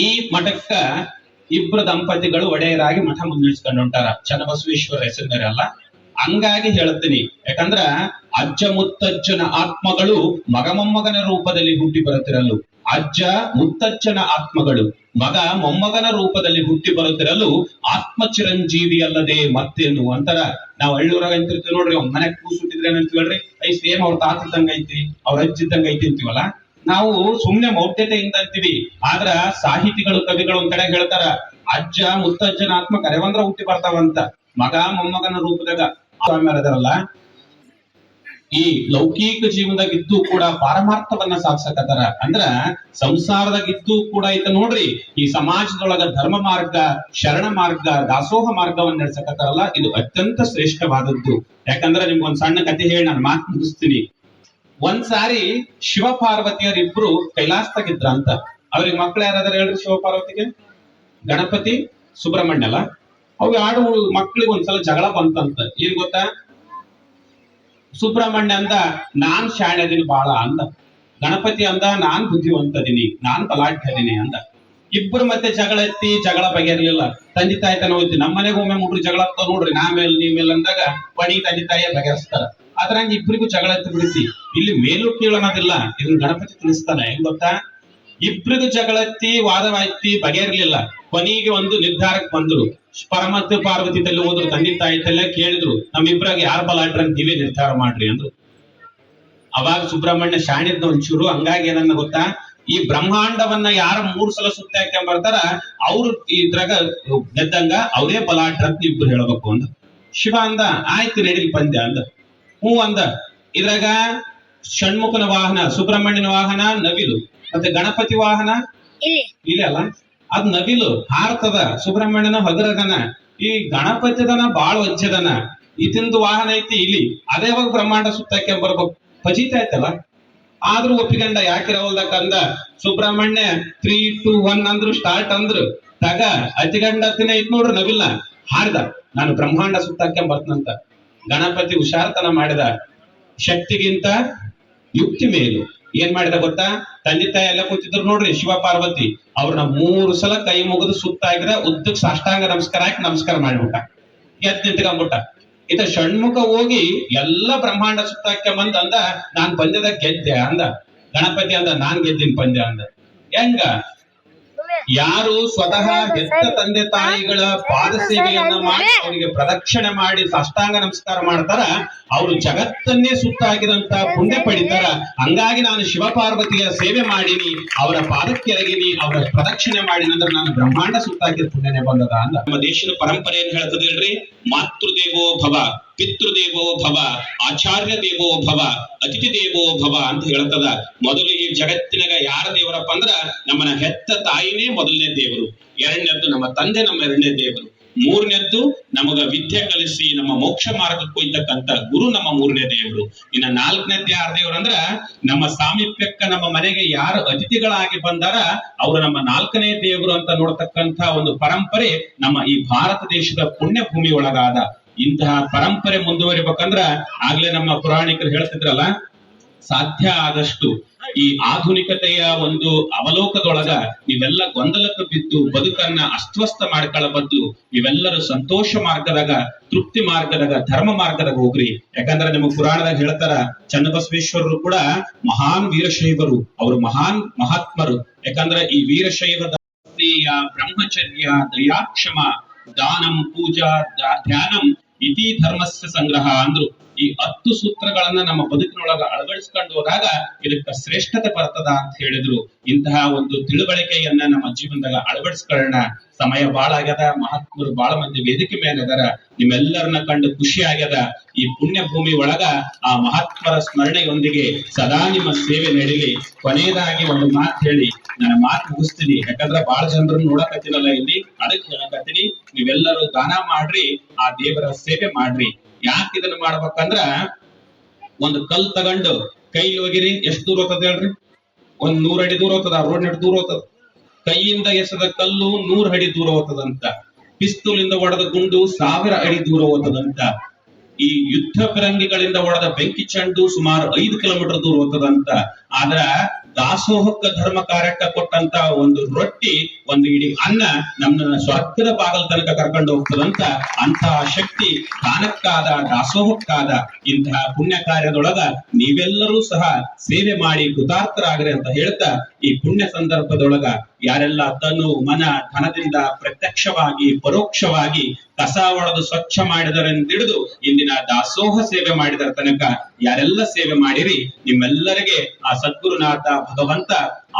ಈ ಮಠಕ್ಕ ಇಬ್ರು ದಂಪತಿಗಳು ಒಡೆಯರಾಗಿ ಮಠ ಮುನ್ನಡೆಸ್ಕೊಂಡು ಹೊಂಟಾರ, ಚನ್ನಬಸವೇಶ್ವರ ಹೆಸರಿನಲ್ಲ. ಹಂಗಾಗಿ ಹೇಳ್ತೀನಿ, ಯಾಕಂದ್ರ ಅಜ್ಜ ಮುತ್ತಜ್ಜನ ಆತ್ಮಗಳು ಮಗ ಮೊಮ್ಮಗನ ರೂಪದಲ್ಲಿ ಹುಟ್ಟಿ ಬರುತ್ತಿರಲು, ಅಜ್ಜ ಮುತ್ತಜ್ಜನ ಆತ್ಮಗಳು ಮಗ ಮೊಮ್ಮಗನ ರೂಪದಲ್ಲಿ ಹುಟ್ಟಿ ಬರುತ್ತಿರಲು ಆತ್ಮ ಚಿರಂಜೀವಿ ಅಲ್ಲದೆ ಮತ್ತೇನು ಅಂತಾರ. ನಾವ್ ಹಳ್ಳೂರಾಗ ಅಂತಿರ್ತೀವಿ ನೋಡ್ರಿ, ಅವ್ನ ಮನೆಗ್ ಕೂಸುಟ್ಟಿದ್ರೆ ಏನಂತೀವಲ್ರಿ, ಸೇಮ್ ಅವ್ರ ತಾತ ಇದ್ದಂಗ ಐತಿ, ಅವ್ರ ಅಜ್ಜ ಇದ್ದಂಗ ಐತಿ ಅಂತೀವಲ್ಲ. ನಾವು ಸುಮ್ನೆ ಮೌಢ್ಯತೆಯಿಂದ ಅಂತೀವಿ. ಆದ್ರ ಸಾಹಿತಿಗಳು, ಕವಿಗಳು ಒಂದ್ ಕಡೆ ಹೇಳ್ತಾರ, ಅಜ್ಜ ಮುತ್ತಜ್ಜನ ಆತ್ಮ ಕರೆವಂದ್ರ ಹುಟ್ಟಿ ಬರ್ತಾವಂತ, ಮಗ ಮೊಮ್ಮಗನ ರೂಪದಾಗ. ಸ್ವಾಮಿಯರದಾರಲ್ಲ, ಈ ಲೌಕಿಕ ಜೀವನದಾಗಿದ್ದು ಕೂಡ ಪಾರಮಾರ್ಥವನ್ನ ಸಾಧಿಸಕತ್ತಾರ. ಅಂದ್ರ ಸಂಸಾರದಾಗಿದ್ದು ಕೂಡ ಐತ ನೋಡ್ರಿ, ಈ ಸಮಾಜದೊಳಗ ಧರ್ಮ ಮಾರ್ಗ, ಶರಣ ಮಾರ್ಗ, ದಾಸೋಹ ಮಾರ್ಗವನ್ನ ನಡೆಸಕತ್ತಾರಲ್ಲ, ಇದು ಅತ್ಯಂತ ಶ್ರೇಷ್ಠವಾದದ್ದು. ಯಾಕಂದ್ರ ನಿಮ್ಗೊಂದ್ ಸಣ್ಣ ಕಥೆ ಹೇಳಿ ನಾನು ಮಾತು ಮುಗಿಸ್ತೀನಿ. ಒಂದ್ಸಾರಿ ಶಿವ ಪಾರ್ವತಿಯರಿಬ್ರು ಕೈಲಾಸದಾಗಿದ್ರ ಅಂತ. ಅವ್ರಿಗೆ ಮಕ್ಳು ಯಾರಾದ್ರೂ ಹೇಳ್ರಿ ಶಿವ ಪಾರ್ವತಿಗೆ? ಗಣಪತಿ, ಸುಬ್ರಹ್ಮಣ್ಯ ಅಲ್ಲ. ಅವು ಎರಡು ಮಕ್ಳಿಗೆ ಒಂದ್ಸಲ ಜಗಳ ಬಂತಂತ. ಏನ್ ಗೊತ್ತಾ? ಸುಬ್ರಹ್ಮಣ್ಯ ಅಂದ, ನಾನ್ ಶಾಣ್ಯದಿನಿ ಬಾಳ ಅಂದ. ಗಣಪತಿ ಅಂದ, ನಾನ್ ಬುದ್ಧಿವಂತದಿನಿ, ನಾನ್ ಬಲಾಢ್ಯದಿನಿ ಅಂದ. ಇಬ್ಬರು ಮತ್ತೆ ಜಗಳ ಎತ್ತಿ ಜಗಳ ಬಗೆರ್ಲಿಲ್ಲ. ತಂದೆ ತಾಯಿ ತನ ಹೋಯ್ತು. ನಮ್ಮ ಮನೆಗೆ ಒಮ್ಮೆ ಮುಟ್ರಿ ಜಗಳ ಆಗ್ತಾವ ನೋಡ್ರಿ, ನಾ ಮೇಲ್ ನೀ ಮೇಲ್ ಅಂದಾಗ ಬಣಿ ತಂದೆ ತಾಯಿಯ ಬಗೆಹರಿಸ್ತಾರ. ಅದ್ರಂಗ ಇಬ್ಬರಿಗೂ ಜಗಳ ಎತ್ತಿ ಬಿಡುತ್ತಿ. ಇಲ್ಲಿ ಮೇಲೂ ಕೀಳೋಣದಿಲ್ಲ, ಇದನ್ನ ಗಣಪತಿ ತಿಳಿಸ್ತಾನೆ. ಹೆಂಗ್ ಗೊತ್ತಾ? ಇಬ್ಬರಿಗೂ ಜಗಳತ್ತಿ ವಾದವಾಯ್ತಿ, ಬಗೆಯಿರ್ಲಿಲ್ಲ. ಕೊನೆಗೆ ಒಂದು ನಿರ್ಧಾರಕ್ಕೆ ಬಂದ್ರು. ಪರಮಾತ್ಮ ಪಾರ್ವತಿ ತಲೆ ಹೋದ್ರು, ತಂದೆ ತಾಯಿ ತಲೆ ಕೇಳಿದ್ರು, ನಮ್ಮಿಬ್ರಾಗ ಯಾರು ಬಲಾಢ್ರ ಅಂತ ನೀವೇ ನಿರ್ಧಾರ ಮಾಡ್ರಿ ಅಂದ್ರು. ಅವಾಗ ಸುಬ್ರಹ್ಮಣ್ಯ ಶಾಣಿದ್ದ ಒಂಚೂರು. ಹಂಗಾಗಿ ಏನನ್ನ ಗೊತ್ತಾ, ಈ ಬ್ರಹ್ಮಾಂಡವನ್ನ ಯಾರ 3 ಸಲ ಸುತ್ತಾಕ ಬರ್ತಾರ ಅವ್ರು ಇದ್ರಾಗ ಗೆದ್ದಂಗ ಅವರೇ ಬಲಾಢ್ರ ಅಂತ ಇಬ್ರು ಹೇಳ್ಬೇಕು ಅಂದ. ಶಿವ ಅಂದ, ಆಯ್ತು ನಡೀಲಿ ಪಂದ್ಯ ಅಂದ. ಹೂ ಅಂದ. ಇದ್ರಾಗ ಷಣ್ಮುಖನ ವಾಹನ, ಸುಬ್ರಹ್ಮಣ್ಯನ ವಾಹನ ನವಿಲು, ಮತ್ತೆ ಗಣಪತಿ ವಾಹನ ಇಲ್ಲಿ ಅಲ್ಲ, ಅದ್ ನವಿಲು ಹಾರ್ತದ. ಸುಬ್ರಹ್ಮಣ್ಯನ ಹಗರದನ, ಈ ಗಣಪತಿದನ ಬಾಳ ವಜ್ಜದನ. ಇತಿಂದು ವಾಹನ ಐತಿ ಇಲ್ಲಿ. ಅದೇ ಯಾವಾಗ ಬ್ರಹ್ಮಾಂಡ ಸುತ್ತಾಕ ಬರ್ಬೇಕು, ಫಜಿತ ಆಯ್ತಲ್ಲ. ಆದ್ರೂ ಒಪ್ಪಿಗಂಡ ಯಾಕಿರವಲ್ದಕ್ಕಂದ ಸುಬ್ರಹ್ಮಣ್ಯ 3, 2, 1 ಅಂದ್ರು ಸ್ಟಾರ್ಟ್ ಅಂದ್ರು ತಗ ಅತಿಗಂಡ ಹತ್ತಿನ ಇದ್ ನೋಡ್ರಿ ನವಿಲ್ಲ ಹಾಡ್ದ ನಾನು ಬ್ರಹ್ಮಾಂಡ ಸುತ್ತಾಕ್ಯಂಬ ಬರ್ತನಂತ. ಗಣಪತಿ ಹುಷಾರ್ತನ ಮಾಡಿದ, ಶಕ್ತಿಗಿಂತ ಯುಕ್ತಿ ಮೇಲು. ಏನ್ ಮಾಡಿದ ಗೊತ್ತಾ, ತಂದೆ ತಾಯಿ ಎಲ್ಲ ಕೂತಿದ್ರು ನೋಡ್ರಿ, ಶಿವ ಪಾರ್ವತಿ ಅವ್ರನ್ನ 3 ಸಲ ಕೈ ಮುಗಿದು ಸುತ್ತ ಹಾಕಿದ, ಉದ್ದಕ್ ಸಾಷ್ಟಾಂಗ ನಮಸ್ಕಾರ ಹಾಕಿ ನಮಸ್ಕಾರ ಮಾಡಿಬಿಟ್ಟ, ಎದ್ ನಿಂತ್ಕೊಂಡ್ಬಿಟ್ಟ. ಇತ ಷಣ್ಮುಖ ಹೋಗಿ ಎಲ್ಲ ಬ್ರಹ್ಮಾಂಡ ಸುತ್ತಾಕ್ಯಂಬಂದ್ ಅಂದ, ನಾನ್ ಪಂದ್ಯದ ಗೆದ್ದೆ ಅಂದ. ಗಣಪತಿ ಅಂದ, ನಾನ್ ಗೆದ್ದಿನ ಪಂದ್ಯ ಅಂದ. ಹೆಂಗ? ಯಾರು ಸ್ವತಃ ಹೆತ್ತ ತಂದೆ ತಾಯಿಗಳ ಪಾದ ಸೇವೆಯನ್ನ ಮಾಡಿ ಅವರಿಗೆ ಪ್ರದಕ್ಷಿಣೆ ಮಾಡಿ ಸಾಷ್ಟಾಂಗ ನಮಸ್ಕಾರ ಮಾಡ್ತಾರ, ಅವರು ಜಗತ್ತನ್ನೇ ಸುತ್ತ ಹಾಕಿದಂತ ಪುಣ್ಯ ಪಡಿತಾರ. ಹಂಗಾಗಿ ನಾನು ಶಿವಪಾರ್ವತಿಯ ಸೇವೆ ಮಾಡೀನಿ, ಅವರ ಪಾದಕ್ಕೆ ಎರಗಿನಿ, ಅವರ ಪ್ರದಕ್ಷಿಣೆ ಮಾಡಿನಿ ಅಂದ್ರೆ ನಾನು ಬ್ರಹ್ಮಾಂಡ ಸುತ್ತ ಹಾಕಿದ ಪುಣ್ಯನೇ ಬಂದದ ಅಂದ. ನಮ್ಮ ದೇಶದ ಪರಂಪರೆ ಏನ್ ಹೇಳ್ತದೆ ಹೇಳ್ರಿ, ಮಾತೃದೇವೋ ಭವ, ಪಿತೃದೇವೋ ಭವ, ಆಚಾರ್ಯ ದೇವೋ ಭವ, ಅತಿಥಿ ದೇವೋ ಭವ ಅಂತ ಹೇಳ್ತದ. ಮೊದಲು ಈ ಜಗತ್ತಿನಾಗ ಯಾರ ದೇವರಪ್ಪ ಅಂದ್ರ ನಮ್ಮನ್ನ ಹೆತ್ತ ತಾಯಿನೇ ಮೊದಲನೇ ದೇವರು, ಎರಡನೇದ್ದು ನಮ್ಮ ತಂದೆ ನಮ್ಮ ಎರಡನೇ ದೇವರು, ಮೂರನೇದ್ದು ನಮಗ ವಿದ್ಯೆ ಕಲಿಸಿ ನಮ್ಮ ಮೋಕ್ಷ ಮಾರ್ಗಕ್ಕೆ ಒಯ್ತಕ್ಕಂತ ಗುರು ನಮ್ಮ ಮೂರನೇ ದೇವರು. ಇನ್ನ ನಾಲ್ಕನೇದ್ದು ಯಾರ ದೇವರು ಅಂದ್ರ ನಮ್ಮ ಸಾಮೀಪ್ಯಕ್ಕ ನಮ್ಮ ಮನೆಗೆ ಯಾರು ಅತಿಥಿಗಳಾಗಿ ಬಂದಾರ ಅವರು ನಮ್ಮ ನಾಲ್ಕನೇ ದೇವರು ಅಂತ ನೋಡ್ತಕ್ಕಂತ ಒಂದು ಪರಂಪರೆ ನಮ್ಮ ಈ ಭಾರತ ದೇಶದ ಪುಣ್ಯ ಭೂಮಿ ಒಳಗಾದ. ಇಂತಹ ಪರಂಪರೆ ಮುಂದುವರಿಬೇಕಂದ್ರ ಆಗ್ಲೇ ನಮ್ಮ ಪುರಾಣಿಕರು ಹೇಳ್ತಿದ್ರಲ್ಲ, ಸಾಧ್ಯ ಆದಷ್ಟು ಈ ಆಧುನಿಕತೆಯ ಒಂದು ಅವಲೋಕದೊಳಗ ನೀವೆಲ್ಲ ಗೊಂದಲಕ್ಕೆ ಬಿದ್ದು ಬದುಕನ್ನ ಅಸ್ವಸ್ಥ ಮಾಡ್ಕೊಳ್ಳೋ ಬದಲು ನೀವೆಲ್ಲರೂ ಸಂತೋಷ ಮಾರ್ಗದಾಗ, ತೃಪ್ತಿ ಮಾರ್ಗದಾಗ, ಧರ್ಮ ಮಾರ್ಗದಾಗ ಹೋಗ್ರಿ. ಯಾಕಂದ್ರೆ ನಿಮಗೆ ಪುರಾಣದಾಗ ಹೇಳ್ತಾರ, ಚನ್ನಬಸವೇಶ್ವರರು ಕೂಡ ಮಹಾನ್ ವೀರಶೈವರು, ಅವರು ಮಹಾನ್ ಮಹಾತ್ಮರು. ಯಾಕಂದ್ರೆ ಈ ವೀರಶೈವದ ಬ್ರಹ್ಮಚರ್ಯ, ದಯಾಕ್ಷಮ, ದಾನಂ, ಪೂಜಾ, ಧ್ಯಾನಂ ಇತಿ ಧರ್ಮಸ್ಯ ಸಂಗ್ರಹ ಅಂದ್ರು. ಈ 10 ಸೂತ್ರಗಳನ್ನ ನಮ್ಮ ಬದುಕಿನೊಳಗ ಅಳವಡಿಸ್ಕೊಂಡು ಹೋದಾಗ ಇದಕ್ಕ ಶ್ರೇಷ್ಠತೆ ಬರ್ತದ ಅಂತ ಹೇಳಿದ್ರು. ಇಂತಹ ಒಂದು ತಿಳುವಳಿಕೆಯನ್ನ ನಮ್ಮ ಜೀವನದಾಗ ಅಳವಡಿಸ್ಕೊಳ್ಳೋಣ. ಸಮಯ ಬಾಳ ಆಗ್ಯದ, ಮಹಾತ್ಮರು ಬಾಳ ಮಂದಿ ವೇದಿಕೆ ಮೇಲೆ ಅದರ, ನಿಮ್ಮೆಲ್ಲರನ್ನ ಕಂಡು ಖುಷಿ ಆಗ್ಯದ. ಈ ಪುಣ್ಯ ಭೂಮಿ ಒಳಗ ಆ ಮಹಾತ್ಮರ ಸ್ಮರಣೆಯೊಂದಿಗೆ ಸದಾ ನಿಮ್ಮ ಸೇವೆ ನಡೀಲಿ. ಕೊನೆಯದಾಗಿ ಒಂದು ಮಾತು ಹೇಳಿ ನನ್ನ ಮಾತು ಮುಗಿಸ್ತೀನಿ, ಯಾಕಂದ್ರೆ ಬಹಳ ಜನರನ್ನು ನೋಡಕತ್ತಿರಲ್ಲ ಇಲ್ಲಿ, ಅದಕ್ಕೆ ಹೇಳಕತ್ತೀನಿ, ನೀವೆಲ್ಲರೂ ದಾನ ಮಾಡ್ರಿ, ಆ ದೇವರ ಸೇವೆ ಮಾಡ್ರಿ. ಯಾಕೆ ಇದನ್ನ ಮಾಡ್ಬೇಕಂದ್ರ, ಒಂದು ಕಲ್ ತಗೊಂಡು ಕೈಲಿ ಹೋಗಿರಿ, ಎಷ್ಟು ದೂರ ಹೋಗ್ತದ ಹೇಳ್ರಿ? 100 ಅಡಿ ದೂರ ಹೋಗ್ತದ, ರೋಡ್ ನಡ್ ದೂರ ಹೋಗ್ತದ. ಕೈಯಿಂದ ಎಸೆದ ಕಲ್ಲು 100 ಅಡಿ ದೂರ ಹೋಗ್ತದಂತ. ಪಿಸ್ತೂಲಿಂದ ಹೊಡೆದ ಗುಂಡು 1000 ಅಡಿ ದೂರ ಹೋಗ್ತದಂತ. ಈ ಯುದ್ಧ ಫಿರಂಗಿಗಳಿಂದ ಹೊಡೆದ ಬೆಂಕಿ ಚೆಂಡು ಸುಮಾರು 5 ಕಿಲೋಮೀಟರ್ ದೂರ ಹೋಗ್ತದಂತ. ಆದ್ರ ದಾಸೋಹಕ್ಕ ಧರ್ಮ ಕಾರ್ಯಕ್ಕ ಕೊಟ್ಟಂತ ಒಂದು ರೊಟ್ಟಿ, ಒಂದು ಇಡೀ ಅನ್ನ ನಮ್ಮನ್ನ ಸ್ವರ್ಗದ ಬಾಗಲ್ ತನಕ ಕರ್ಕೊಂಡು ಹೋಗ್ತದಂತ. ಅಂತಹ ಶಕ್ತಿ ದಾನಕ್ಕಾದ, ದಾಸೋಹಕ್ಕಾದ. ಇಂತಹ ಪುಣ್ಯ ಕಾರ್ಯದೊಳಗ ನೀವೆಲ್ಲರೂ ಸಹ ಸೇವೆ ಮಾಡಿ ಕೃತಾರ್ಥರಾಗ್ರಿ ಅಂತ ಹೇಳ್ತಾ, ಈ ಪುಣ್ಯ ಸಂದರ್ಭದೊಳಗ ಯಾರೆಲ್ಲ ತನು ಮನ ಧನದಿಂದ ಪ್ರತ್ಯಕ್ಷವಾಗಿ ಪರೋಕ್ಷವಾಗಿ ಕಸ ಒಡೆದು ಸ್ವಚ್ಛ ಮಾಡಿದರೆಂದಿಡಿದು ಇಂದಿನ ದಾಸೋಹ ಸೇವೆ ಮಾಡಿದರ ತನಕ ಯಾರೆಲ್ಲ ಸೇವೆ ಮಾಡಿರಿ, ನಿಮ್ಮೆಲ್ಲರಿಗೆ ಆ ಸದ್ಗುರುನಾಥ ಭಗವಂತ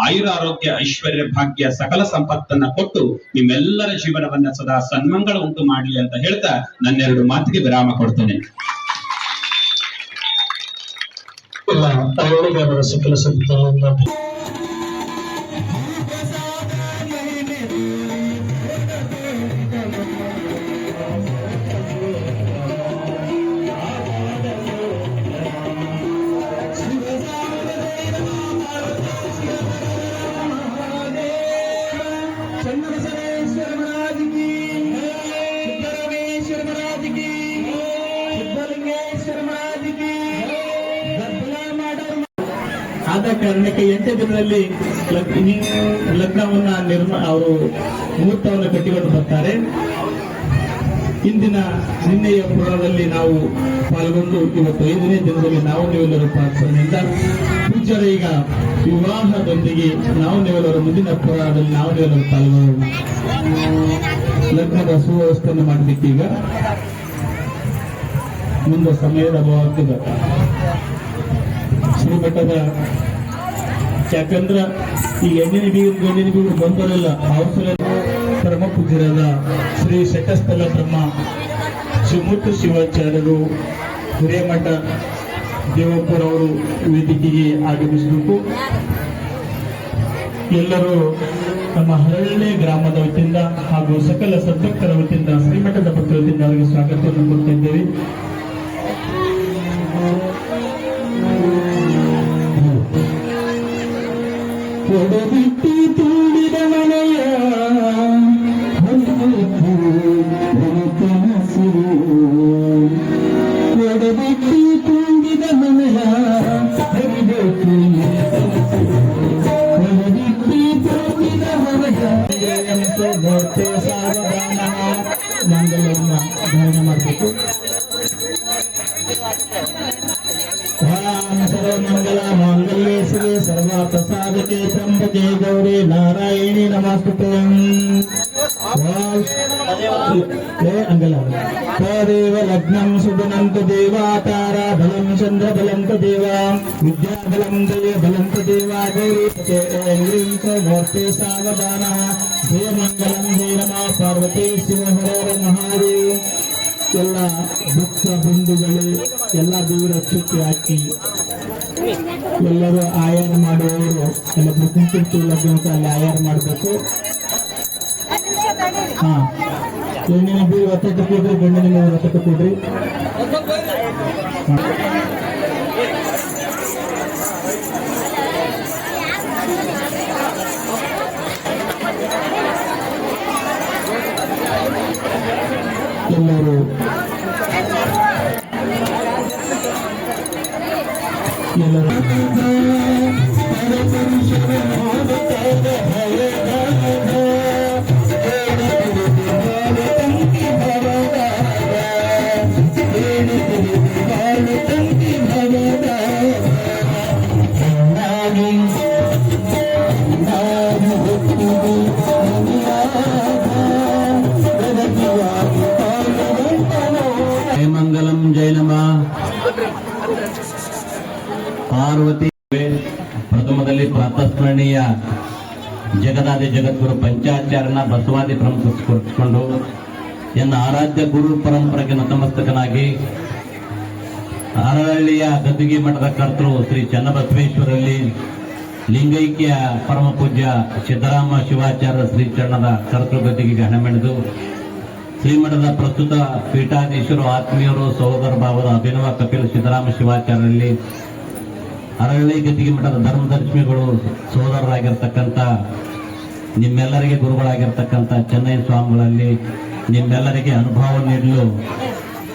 ಆಯುರಾರೋಗ್ಯ, ಐಶ್ವರ್ಯ, ಭಾಗ್ಯ, ಸಕಲ ಸಂಪತ್ತನ್ನ ಕೊಟ್ಟು ನಿಮ್ಮೆಲ್ಲರ ಜೀವನವನ್ನ ಸದಾ ಸನ್ಮಂಗಳ ಉಂಟು ಮಾಡಲಿ ಅಂತ ಹೇಳ್ತಾ ನನ್ನೆರಡು ಮಾತಿಗೆ ವಿರಾಮ ಕೊಡ್ತೇನೆ. ಸಕಲ ಸಂಪತ್ತನ್ನ ಆದ ಕಾರಣಕ್ಕೆ 8ನೇ ದಿನದಲ್ಲಿ ಲಗ್ನವನ್ನ ಅವರು ಮುಹೂರ್ತವನ್ನು ಕಟ್ಟಿಕೊಂಡು ಬರ್ತಾರೆ. ನಿನ್ನೆಯ ಪುರಾಣದಲ್ಲಿ ನಾವು ಪಾಲ್ಗೊಂಡು ಇವತ್ತು 5ನೇ ದಿನದಲ್ಲಿ ನಾವು ನೀವೆಲ್ಲರೂ ಪ್ರಾರ್ಥನೆಯಿಂದ ಪೂಜ್ಯರ ಈಗ ವಿವಾಹದೊಂದಿಗೆ ನಾವು ನೀವೆಲ್ಲರೂ ಮುಂದಿನ ಪುರಾಣದಲ್ಲಿ ನಾವು ನೀವೆಲ್ಲರೂ ಪಾಲ್ಗೊಳ್ಳೋಣ. ಲಗ್ನದ ಸುವ್ಯವಸ್ಥೆಯನ್ನು ಮಾಡಲಿಕ್ಕೀಗ ಮುಂದೆ ಸಮಯದ ಅಭಾವಕ್ಕೆ ಶ್ರೀಮಠದ, ಯಾಕಂದ್ರ ಈ ಹೆಣ್ಣಿನ ಬೀಗರು ಬಂದವರೆಲ್ಲ ಅವ್ರ ಪರಮ ಪೂಜ್ಯರಾದ ಶ್ರೀ ಶಟಸ್ಥಲ ಬ್ರಹ್ಮ ಶಿವಮೂರ್ತಿ ಶಿವಾಚಾರ್ಯರು ಹಿರೇಮಠ ದೇವಪ್ಪರ ಅವರು ವೇದಿಕೆಗೆ ಆಗಮಿಸಬೇಕು. ಎಲ್ಲರೂ ನಮ್ಮ ಹರಳ್ಳಿ ಗ್ರಾಮದ ವತಿಯಿಂದ ಹಾಗೂ ಸಕಲ ಸದ್ಭಕ್ತರ ವತಿಯಿಂದ ಶ್ರೀಮಠದ ಭಕ್ತರ ವತಿಯಿಂದ ಅವರಿಗೆ ಸ್ವಾಗತವನ್ನು ಕೊಡ್ತಾ ಇದ್ದೇವೆ. ಬಿಟ್ಟು ತುಂಬಿದ ಮನೆಯ ಬಿಟ್ಟು ತುಂಬಿದ ಮನೆಯ ಮೂರ್ತಿ ಸಾವಧಾನ ಮಂಗಲವನ್ನ ಧಾರಣೆ ಮಾಡಬೇಕು. ಸರ್ವಮಂಗಲ ಮಾಂಗಲ್ಯೇ ಶಿವೆ ಸರ್ವಾರ್ಥ ಸಾಧಕೆ ತ್ರ್ಯಂಬಕೆ ಗೌರಿ ನಾರಾಯಣಿ ನಮಸ್ತುತೆ. ಅಂಗಲ ತದೇವ ಲಗ್ನಂ ಸುಗುಣಂತ ದೇವಾತಾರ ಬಲಂ ಚಂದ್ರ ಬಲಂತ ದೇವ ವಿದ್ಯಾಬಲಂ ದಯ ಬಲಂತ ದೇವ ಗೌರಿ ಮೂರ್ತಿ ಸಾವಧಾನ. ಜಯ ಮಂಗಲಂ ಜಯ ನಮಃ ಪಾರ್ವತಿ ಶಿವ ಹರ ಮಹಾದೇವ. ಎಲ್ಲ ಭಕ್ತ ಬಂಧುಗಳು ಎಲ್ಲ ದೇವರ ಚುಕ್ಕಿ ಹಾಕಿ ಎಲ್ಲರೂ ಆಯಾರ ಮಾಡುವವರು ಎಲ್ಲ ಕುಂಕುಮ ಲಗ್ನಕ್ಕೆ ಅಲ್ಲಿ ಆಯಾರ ಮಾಡಬೇಕು. ಹಾ, ಹೆಣ್ಣಿನ ಬೀರು ಒತ್ತಟ್ಟು ಕೊಡ್ರಿ, ಗಂಡಿನ ಮೇಲೆ ಒತ್ತಟ್ಟು ಕೊಡ್ರಿ. ಎಲ್ಲರೂ ಮಂಗಲಂ ಜಯ ನಮಃ ಪಾರ್ವತಿ. ಪ್ರಥಮದಲ್ಲಿ ಪ್ರಾತಸ್ಮರಣೀಯ ಜಗದಾದಿ ಜಗದ್ಗುರು ಪಂಚಾಚಾರ್ಯನ ಬಸವಾದಿ ಪ್ರಮುಖಿಸಿಕೊಂಡು ಎನ್ನ ಆರಾಧ್ಯ ಗುರು ಪರಂಪರೆಗೆ ನತಮಸ್ತಕನಾಗಿ ಅರಹಳ್ಳಿಯ ಗದ್ದಿಗೆ ಮಠದ ಕರ್ತೃ ಶ್ರೀ ಚನ್ನಬಸವೇಶ್ವರಲ್ಲಿ ಲಿಂಗೈಕ್ಯ ಪರಮ ಪೂಜ್ಯ ಸಿದ್ದರಾಮ ಶಿವಾಚಾರ್ಯ ಶ್ರೀ ಚರಣದ ಕರ್ತೃ ಗದ್ದಿಗೆ ಹಣಮೆಣೆದು ಶ್ರೀಮಠದ ಪ್ರಸ್ತುತ ಪೀಠಾಧೀಶರು ಆತ್ಮೀಯರು ಸಹೋದರ ಭಾವದ ಅಭಿನವ ಕಪಿಲ ಸಿದ್ದರಾಮ ಶಿವಾಚಾರ್ಯರಲ್ಲಿ ಅರಹಳ್ಳಿ ಗದ್ದಿಗೆ ಮಠದ ಧರ್ಮದರ್ಶಿಗಳು ಸಹೋದರರಾಗಿರ್ತಕ್ಕಂಥ ನಿಮ್ಮೆಲ್ಲರಿಗೆ ಗುರುಗಳಾಗಿರ್ತಕ್ಕಂಥ ಚೆನ್ನೈ ಸ್ವಾಮಿಗಳಲ್ಲಿ ನಿಮ್ಮೆಲ್ಲರಿಗೆ ಅನುಭವ ನೀಡಲು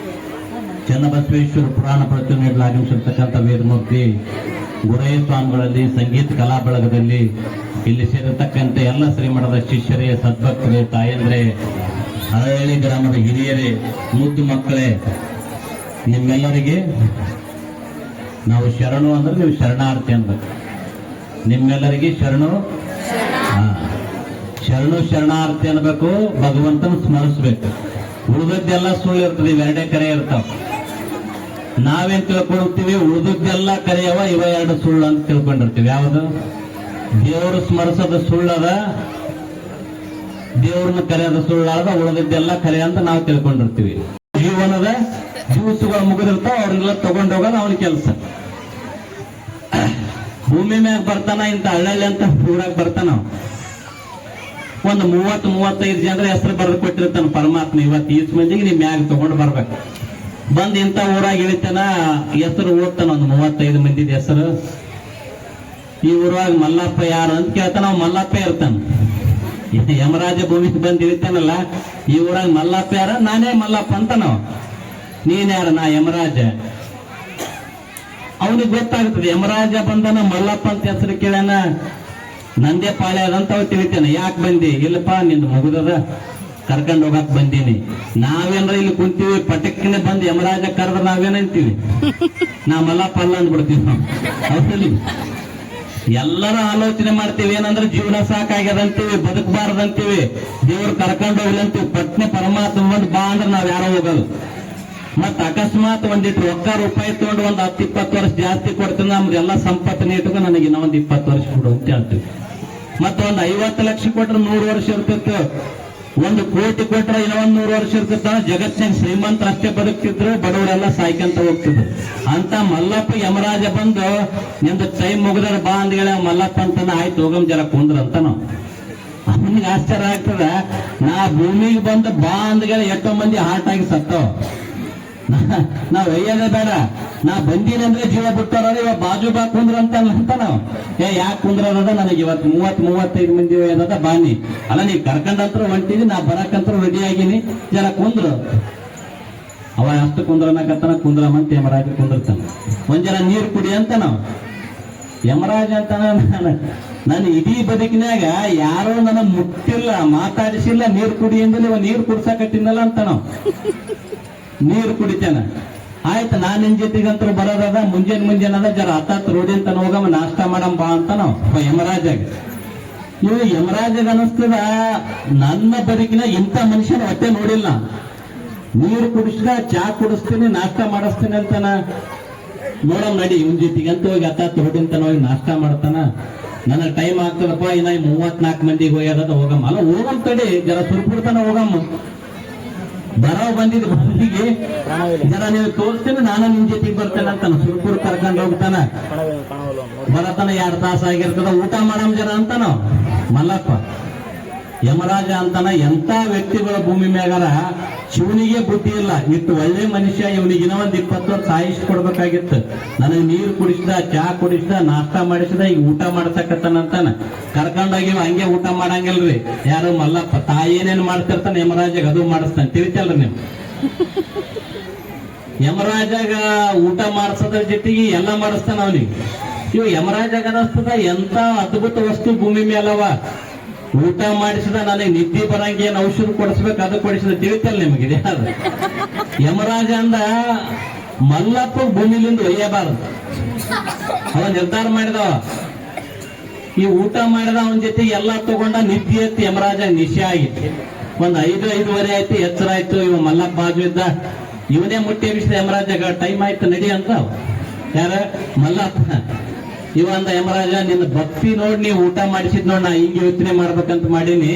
ಚನ್ನಬಸವೇಶ್ವರ ಪುರಾಣ ಪ್ರವಚನ ನೀಡಲು ಆಗಮಿಸಿರ್ತಕ್ಕಂಥ ವೇದಮೂರ್ತಿ ಗುರಯ್ಯ ಸ್ವಾಮಿಗಳಲ್ಲಿ ಸಂಗೀತ ಕಲಾ ಬಳಗದಲ್ಲಿ ಇಲ್ಲಿ ಸೇರಿರ್ತಕ್ಕಂಥ ಎಲ್ಲ ಶ್ರೀಮಠದ ಶಿಷ್ಯರೇ, ಸದ್ಭಕ್ತರೇ, ತಾಯಂದ್ರೆ, ಅರಹಳ್ಳಿ ಗ್ರಾಮದ ಹಿರಿಯರೇ, ಮುದ್ದು ಮಕ್ಕಳೇ, ನಿಮ್ಮೆಲ್ಲರಿಗೆ ನಾವು ಶರಣು ಅಂದ್ರೆ ನೀವು ಶರಣಾರ್ಥಿ ಅಂತ. ನಿಮ್ಮೆಲ್ಲರಿಗೆ ಶರಣು ಶರಣಾರ್ಥಿ ಅನ್ಬೇಕು. ಭಗವಂತನ ಸ್ಮರಿಸ್ಬೇಕು. ಉಳಿದದ್ದೆಲ್ಲ ಸುಳ್ಳು ಇರ್ತದೆ, ಇವೆರಡೇ ಕರೆ ಇರ್ತಾವ. ನಾವೇನ್ ತಿಳ್ಕೊಳ್ತೀವಿ? ಉಳಿದದ್ದೆಲ್ಲ ಕರೆಯವ, ಇವ ಎರಡು ಸುಳ್ಳು ಅಂತ ತಿಳ್ಕೊಂಡಿರ್ತೀವಿ. ಯಾವುದು? ದೇವರು ಸ್ಮರಿಸೋದು ಸುಳ್ಳದ, ದೇವ್ರನ್ನ ಕರೆಯೋದು ಸುಳ್ಳಾದ, ಉಳಿದದ್ದೆಲ್ಲ ಕರೆ ಅಂತ ನಾವು ತಿಳ್ಕೊಂಡಿರ್ತೀವಿ. ಜೀವನದ ದಿವಸಗಳು ಮುಗಿದಿರ್ತಾವ, ಅವ್ರನ್ನೆಲ್ಲ ತಗೊಂಡೋಗೋದು ಅವನ ಕೆಲಸ. ಭೂಮಿ ಮ್ಯಾಗ ಬರ್ತಾನ, ಇಂತ ಹಳ್ಳಿ ಅಂತ ಊರಾಗ ಬರ್ತಾನ. ಒಂದು 30-35 ಜನರ ಹೆಸರು ಬರೆದು ಕೊಟ್ಟಿರ್ತಾನ ಪರಮಾತ್ಮ. ಇವತ್ತು ಈಸ್ ಮಂದಿಗೆ ನಿಮ್ ಮ್ಯಾಗ ತಗೊಂಡು ಬರ್ಬೇಕು. ಬಂದ್ ಇಂತ ಊರಾಗ ಇಳಿತಾನ, ಹೆಸರು ಓದ್ತಾನ ಒಂದು 35 ಮಂದಿದ ಹೆಸರು. ಈ ಊರಾಗ ಮಲ್ಲಪ್ಪ ಯಾರು ಅಂತ ಕೇಳ್ತಾನ, ಅವ್ ಮಲ್ಲಪ್ಪ ಇರ್ತಾನ. ಯಮರಾಜ ಭೂಮಿಗೆ ಬಂದ್ ಇಳಿತಾನಲ್ಲ, ಈ ಊರಾಗ ಮಲ್ಲಪ್ಪ ಯಾರ? ನಾನೇ ಮಲ್ಲಪ್ಪ ಅಂತ. ನಾವು ನೀನ್ ಯಾರ? ನಾ ಯಮರಾಜ. ಅವನಿಗೆ ಗೊತ್ತಾಗ್ತದೆ, ಯಮರಾಜ ಬಂದನ, ಮಲ್ಲಪ್ಪ ಅಂತ ಹೆಸರು ಕೇಳ್ಯಾನ, ನಂದೇ ಪಾಳೆ ಅದಂತ ಅವ್ ತಿಳಿತಾನೆ. ಯಾಕೆ ಬಂದಿ? ಇಲ್ಲಪ್ಪ ನಿಂದು ಮುಗಿದದ, ಕರ್ಕೊಂಡು ಹೋಗಕ್ ಬಂದೀನಿ. ನಾವೇನ್ರ ಇಲ್ಲಿ ಕುಂತೀವಿ, ಪಟಕ್ಕಿನ ಬಂದು ಯಮರಾಜ ಕರೆದ್ರೆ ನಾವೇನಂತೀವಿ? ನಾ ಮಲ್ಲಪ್ಪ ಅಲ್ಲ ಅಂದ್ಬಿಡ್ತೀವಿ ನಾವು. ಹೌದಲ್ಲಿ ಎಲ್ಲರೂ ಆಲೋಚನೆ ಮಾಡ್ತೀವಿ, ಏನಂದ್ರೆ ಜೀವನ ಸಾಕಾಗ್ಯದಂತೀವಿ, ಬದುಕಬಾರ್ದಂತೀವಿ, ದೇವ್ರು ಕರ್ಕೊಂಡು ಹೋಗ್ಲಂತೀವಿ. ಪಟ್ನೆ ಪರಮಾತ್ಮ ಬಂದು ಬಾ ಅಂದ್ರೆ ನಾವ್ ಯಾರೋ ಹೋಗಲ್ಲ. ಮತ್ ಅಕಸ್ಮಾತ್ ಒಂದಿಟ್ಟು ರೊಕ್ಕ ರೂಪಾಯಿ ತಗೊಂಡು ಒಂದ್ 10-20 ವರ್ಷ ಜಾಸ್ತಿ ಕೊಡ್ತೀನಿ, ನಮ್ದು ಎಲ್ಲ ಸಂಪತ್ತು ನೀಟಗ ನನಗೆ ಇನ್ನೊಂದು 20 ವರ್ಷ ಕೊಡು ಅಂತ ಹೇಳ್ತೀವಿ. ಮತ್ತ ಒಂದ್ 50 ಲಕ್ಷ ಕೊಟ್ರೆ 100 ವರ್ಷ ಇರ್ತಿತ್ತು, 1 ಕೋಟಿ ಕೊಟ್ರೆ ಇನ್ನೊಂದ್ 100 ವರ್ಷ ಇರ್ತಿತ್ತ. ಜಗತ್ತಿನ ಶ್ರೀಮಂತರ ಅಷ್ಟೇ ಬದುಕ್ತಿದ್ರು, ಬಡವರೆಲ್ಲ ಸಾಯ್ಕಂತ ಹೋಗ್ತಿದ್ರು. ಅಂತ ಮಲ್ಲಪ್ಪ ಯಮರಾಜ ಬಂದು ನಿಮ್ದು ಟೈಮ್ ಮುಗಿದ್ರೆ ಬಾ ಅಂದ್ಗಳ ಮಲ್ಲಪ್ಪ ಅಂತಾನ, ಆಯ್ತು ಹೋಗಮ್ ಜರ ಕುಂದ್ರ ಅಂತ. ನಾವು ಅವನಿಗೆ ಆಶ್ಚರ್ಯ ಆಗ್ತದ, ನಾ ಭೂಮಿಗೆ ಬಂದು ಬಾ ಅಂದ್ಗಳ ಎಷ್ಟೋ ಮಂದಿ ಹಾರ್ಟ್ ಆಗಿ ಸತ್ತವ. ನಾವ್ ಒಯ್ಯೋದೇ ಬೇಡ, ನಾ ಬಂದೀನಿ ಅಂದ್ರೆ ಜೀವ ಬಿಟ್ಟವ್ರ ಇವಾಗ ಬಾಜು ಬಾ ಕುಂದ್ರ ಅಂತ ನಾವು ಯಾಕೆ ಕುಂದ್ರದ ನನಗೆ ಇವತ್ತು 30-35 ಮಂದಿ ಏನದ ಬಾನಿ ಅಲ್ಲ, ನೀ ಕರ್ಕೊಂಡಂತ್ರ ಹೊಂಟಿದಿ, ನಾ ಬರಕಂತ್ರ ರೆಡಿ ಆಗಿನಿ, ಜರ ಕುಂದ್ರು. ಅವ ಅಷ್ಟು ಕುಂದ್ರನಕತ್ತಾನ, ಕುಂದ್ರಮಂತ ಯಮರಾಜ ಕುಂದಿರ್ತಾನ. ಒಂದ್ ಜನ ನೀರು ಕುಡಿ ಅಂತ ನಾವು ಯಮರಾಜ ಅಂತಾನ. ನಾನು ಇಡೀ ಬದುಕಿನಾಗ ಯಾರೋ ನನ್ನ ಮುಟ್ಟಿಲ್ಲ, ಮಾತಾಡಿಸಿಲ್ಲ, ನೀರು ಕುಡಿ ಅಂದ್ರೆ ಇವ ನೀರು ಕುಡ್ಸಕಟ್ಟಿನಲ್ಲ ಅಂತ ನಾವು ನೀರು ಕುಡಿತೇನ. ಆಯ್ತು, ನಾನ್ ನಿನ್ ಜೊತೆಗಂತೂ ಬರೋದದ, ಮುಂಜಾನೆ ಜರ ಹತ್ತಾತ್ ರೋಡಿ ಅಂತ ಹೋಗಮ್ಮ ನಾಷ್ಟ ಮಾಡಮ್ ಬಾ ಅಂತ ನಾವು ಯಮರಾಜಾಗ. ಇವು ಯಮರಾಜಾಗ ಅನಿಸ್ತದ ನನ್ನ ಬದುಕಿನ ಇಂಥ ಮನುಷ್ಯನ ಹೊಟ್ಟೆ ನೋಡಿಲ್ಲ. ನೀರು ಕುಡಿಸಿದ, ಚಾ ಕುಡಿಸ್ತೀನಿ, ನಾಷ್ಟ ಮಾಡಿಸ್ತೀನಿ ಅಂತಾನ. ನೋಡಮ್ ನಡಿ ಇವನ್ ಜೊತೆಗಂತ ಹೋಗಿ ಹತ್ತಾತ್ ರೋಡಿ ಅಂತ ಹೋಗಿ ನಾಷ್ಟ ಮಾಡ್ತಾನ. ನನಗ್ ಟೈಮ್ ಆಗ್ತದಪ್ಪ, ಇನ್ನ 34 ಮಂದಿಗೆ ಹೋಗ್ಯದ, ಹೋಗಮ್ಮ. ಅಲ್ಲ ಹೋಗಮ್ ತಡಿ, ಜರ ಸುರ್ಬಿಡ್ತಾನ, ಹೋಗಮ್ಮ. ಬರೋ ಬಂದಿದ್ ಬಂದಿಗೆ ಜರ ನೀವು ತೋರಿಸ್ತೀನಿ, ನಾನು ನಿಮ್ ಜೊತೆಗೆ ಬರ್ತೇನೆ ಅಂತಾನ. ಸುರ್ಪುರ್ ಕರ್ಕೊಂಡು ಹೋಗ್ತಾನ. ಬರತನ 2 ತಾಸ ಆಗಿರ್ತದ, ಊಟ ಮಾಡಮ್ ಜರ ಅಂತಾನ ಮಲ್ಲಪ್ಪ. ಯಮರಾಜ ಅಂತಾನ, ಎಂತ ವ್ಯಕ್ತಿಗಳ ಭೂಮಿ ಮ್ಯಾಗಾರ ಶಿವನಿಗೆ ಬುದ್ಧಿ ಇಲ್ಲ. ಇಟ್ಟು ಒಳ್ಳೆ ಮನುಷ್ಯ, ಇವನಿಗೆ ಇನ್ನೂ 20 ವರ್ಷ ಆಯುಷ್ ಕೊಡ್ಬೇಕಾಗಿತ್ತು. ನನಗೆ ನೀರು ಕುಡಿಸಿದ, ಚಾ ಕುಡಿಸಿದ, ನಾಷ್ಟ ಮಾಡಿಸಿದ, ಈಗ ಊಟ ಮಾಡ್ಸಕತ್ತಾನಂತಾನ. ಕರ್ಕೊಂಡೋಗಿ ಹಂಗೆ ಊಟ ಮಾಡಂಗಿಲ್ರಿ ಯಾರು ಮಲ್ಲಪ್ಪ. ತಾಯಿ ಏನೇನು ಮಾಡ್ತಿರ್ತಾನೆ ಯಮರಾಜಾಗ ಅದು ಮಾಡಿಸ್ತಾನೆ, ತಿಳಿತಲ್ರಿ ನೀವು. ಯಮರಾಜಾಗ ಊಟ ಮಾಡಿಸೋದ್ರ ಜೊತೆಗೆ ಎಲ್ಲ ಮಾಡಿಸ್ತಾನ ಅವನಿಗೆ. ಇವು ಯಮರಾಜಾಗ ಅನಿಸ್ತದ ಎಂತ ಅದ್ಭುತ ವಸ್ತು ಭೂಮಿ ಮೇಲವ. ಊಟ ಮಾಡಿಸಿದ, ನನಗೆ ನಿದ್ದೆ ಬರಂಗೆ ಏನ್ ಔಷಧ ಕೊಡಿಸ್ಬೇಕು, ಅದು ಕೊಡಿಸಿದ, ತಿಳಿತಲ್ಲ ನಿಮಗೆ ಯಾರು. ಯಮರಾಜ ಅಂದ ಮಲ್ಲಪ್ಪ ಭೂಮಿಲಿಂದ ಒಯ್ಯಬಾರದು. ಅವ ನಿರ್ಧಾರ ಮಾಡಿದವ. ಈ ಊಟ ಮಾಡಿದ ಅವನ ಜೊತೆ ಎಲ್ಲಾ ತಗೊಂಡ, ನಿದ್ದೆ ಎತ್ತಿ ಯಮರಾಜ ನಿಶೆ ಆಗಿತ್ತು. 5-5:30 ಆಯ್ತು, ಎಚ್ಚರ ಆಯ್ತು. ಇವ ಮಲ್ಲಪ್ಪ ಬಾಜು ಇದ್ದ, ಇವನೇ ಮುಟ್ಟಿ ಎಬ್ಬಿಸಿದ ಯಮರಾಜಾಗ. ಟೈಮ್ ಆಯ್ತು ನಡಿ ಅಂತ ಯಾರ ಮಲ್ಲಪ್ಪ. ಇವ ಅಂದ ಯಮರಾಜ, ನಿನ್ನ ಭಕ್ತಿ ನೋಡಿ ನೀವು ಊಟ ಮಾಡಿಸಿದ್ ನೋಡಿ, ನಾ ಹಿಂಗೆ ಯೋಚನೆ ಮಾಡ್ಬೇಕಂತ ಮಾಡೀನಿ.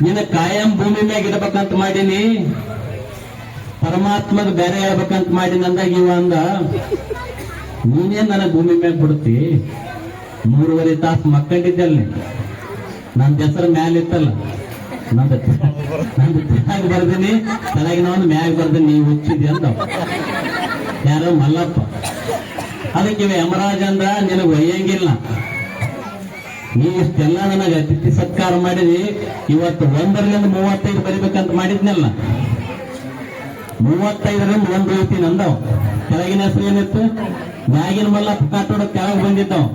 ನಿನ್ನ ಕಾಯಂ ಭೂಮಿ ಮ್ಯಾಗ ಇಡ್ಬೇಕಂತ ಮಾಡೀನಿ, ಪರಮಾತ್ಮಗ ಬೇರೆ ಹೇಳ್ಬೇಕಂತ ಮಾಡೀನಿ ಅಂದಾಗ ಇವ ಅಂದ, ನೀನೇನ್ ನನ್ನ ಭೂಮಿ ಮ್ಯಾಗ ಬಿಡ್ತಿ? 3:30 ತಾಸು ಮಕ್ಕಂಡಿದ್ದಲ್ಲ, ನನ್ನ ಹೆಸರು ಮ್ಯಾಲ ಇತ್ತಲ್ಲ, ನಂದು ತ್ಯಾಗ ಬರ್ದೀನಿ, ತಲೆಗಿನ ಒಂದು ಮ್ಯಾಗ ಬರ್ದೀನಿ, ನೀವು ಹುಚ್ಚಿದ್ಯ ಅಂದ ಯಾರು ಮಲ್ಲಪ್ಪ. ಅದಕ್ಕೆ ಯಮರಾಜ ಅಂದ್ರ, ನಿನಗೆ ಒಯ್ಯಂಗಿಲ್ಲ, ನೀ ಇಷ್ಟೆಲ್ಲ ನನಗೆ ಅತಿಥಿ ಸತ್ಕಾರ ಮಾಡಿದಿ, ಇವತ್ತು 1ರಿಂದ 35 ಬರಿಬೇಕಂತ ಮಾಡಿದ್ನಲ್ಲ, 35ರಿಂದ 1 ಹೋಗ್ತೀನಿ ಅಂದವ್. ಕೆಳಗಿನ ಹೆಸರು ಏನಿತ್ತು? ಮ್ಯಾಗಿನ ಮಲ್ಲಪ್ಪ ಕಾಟೋಡ ಕೆಳಗೆ ಬಂದಿದ್ದವ್.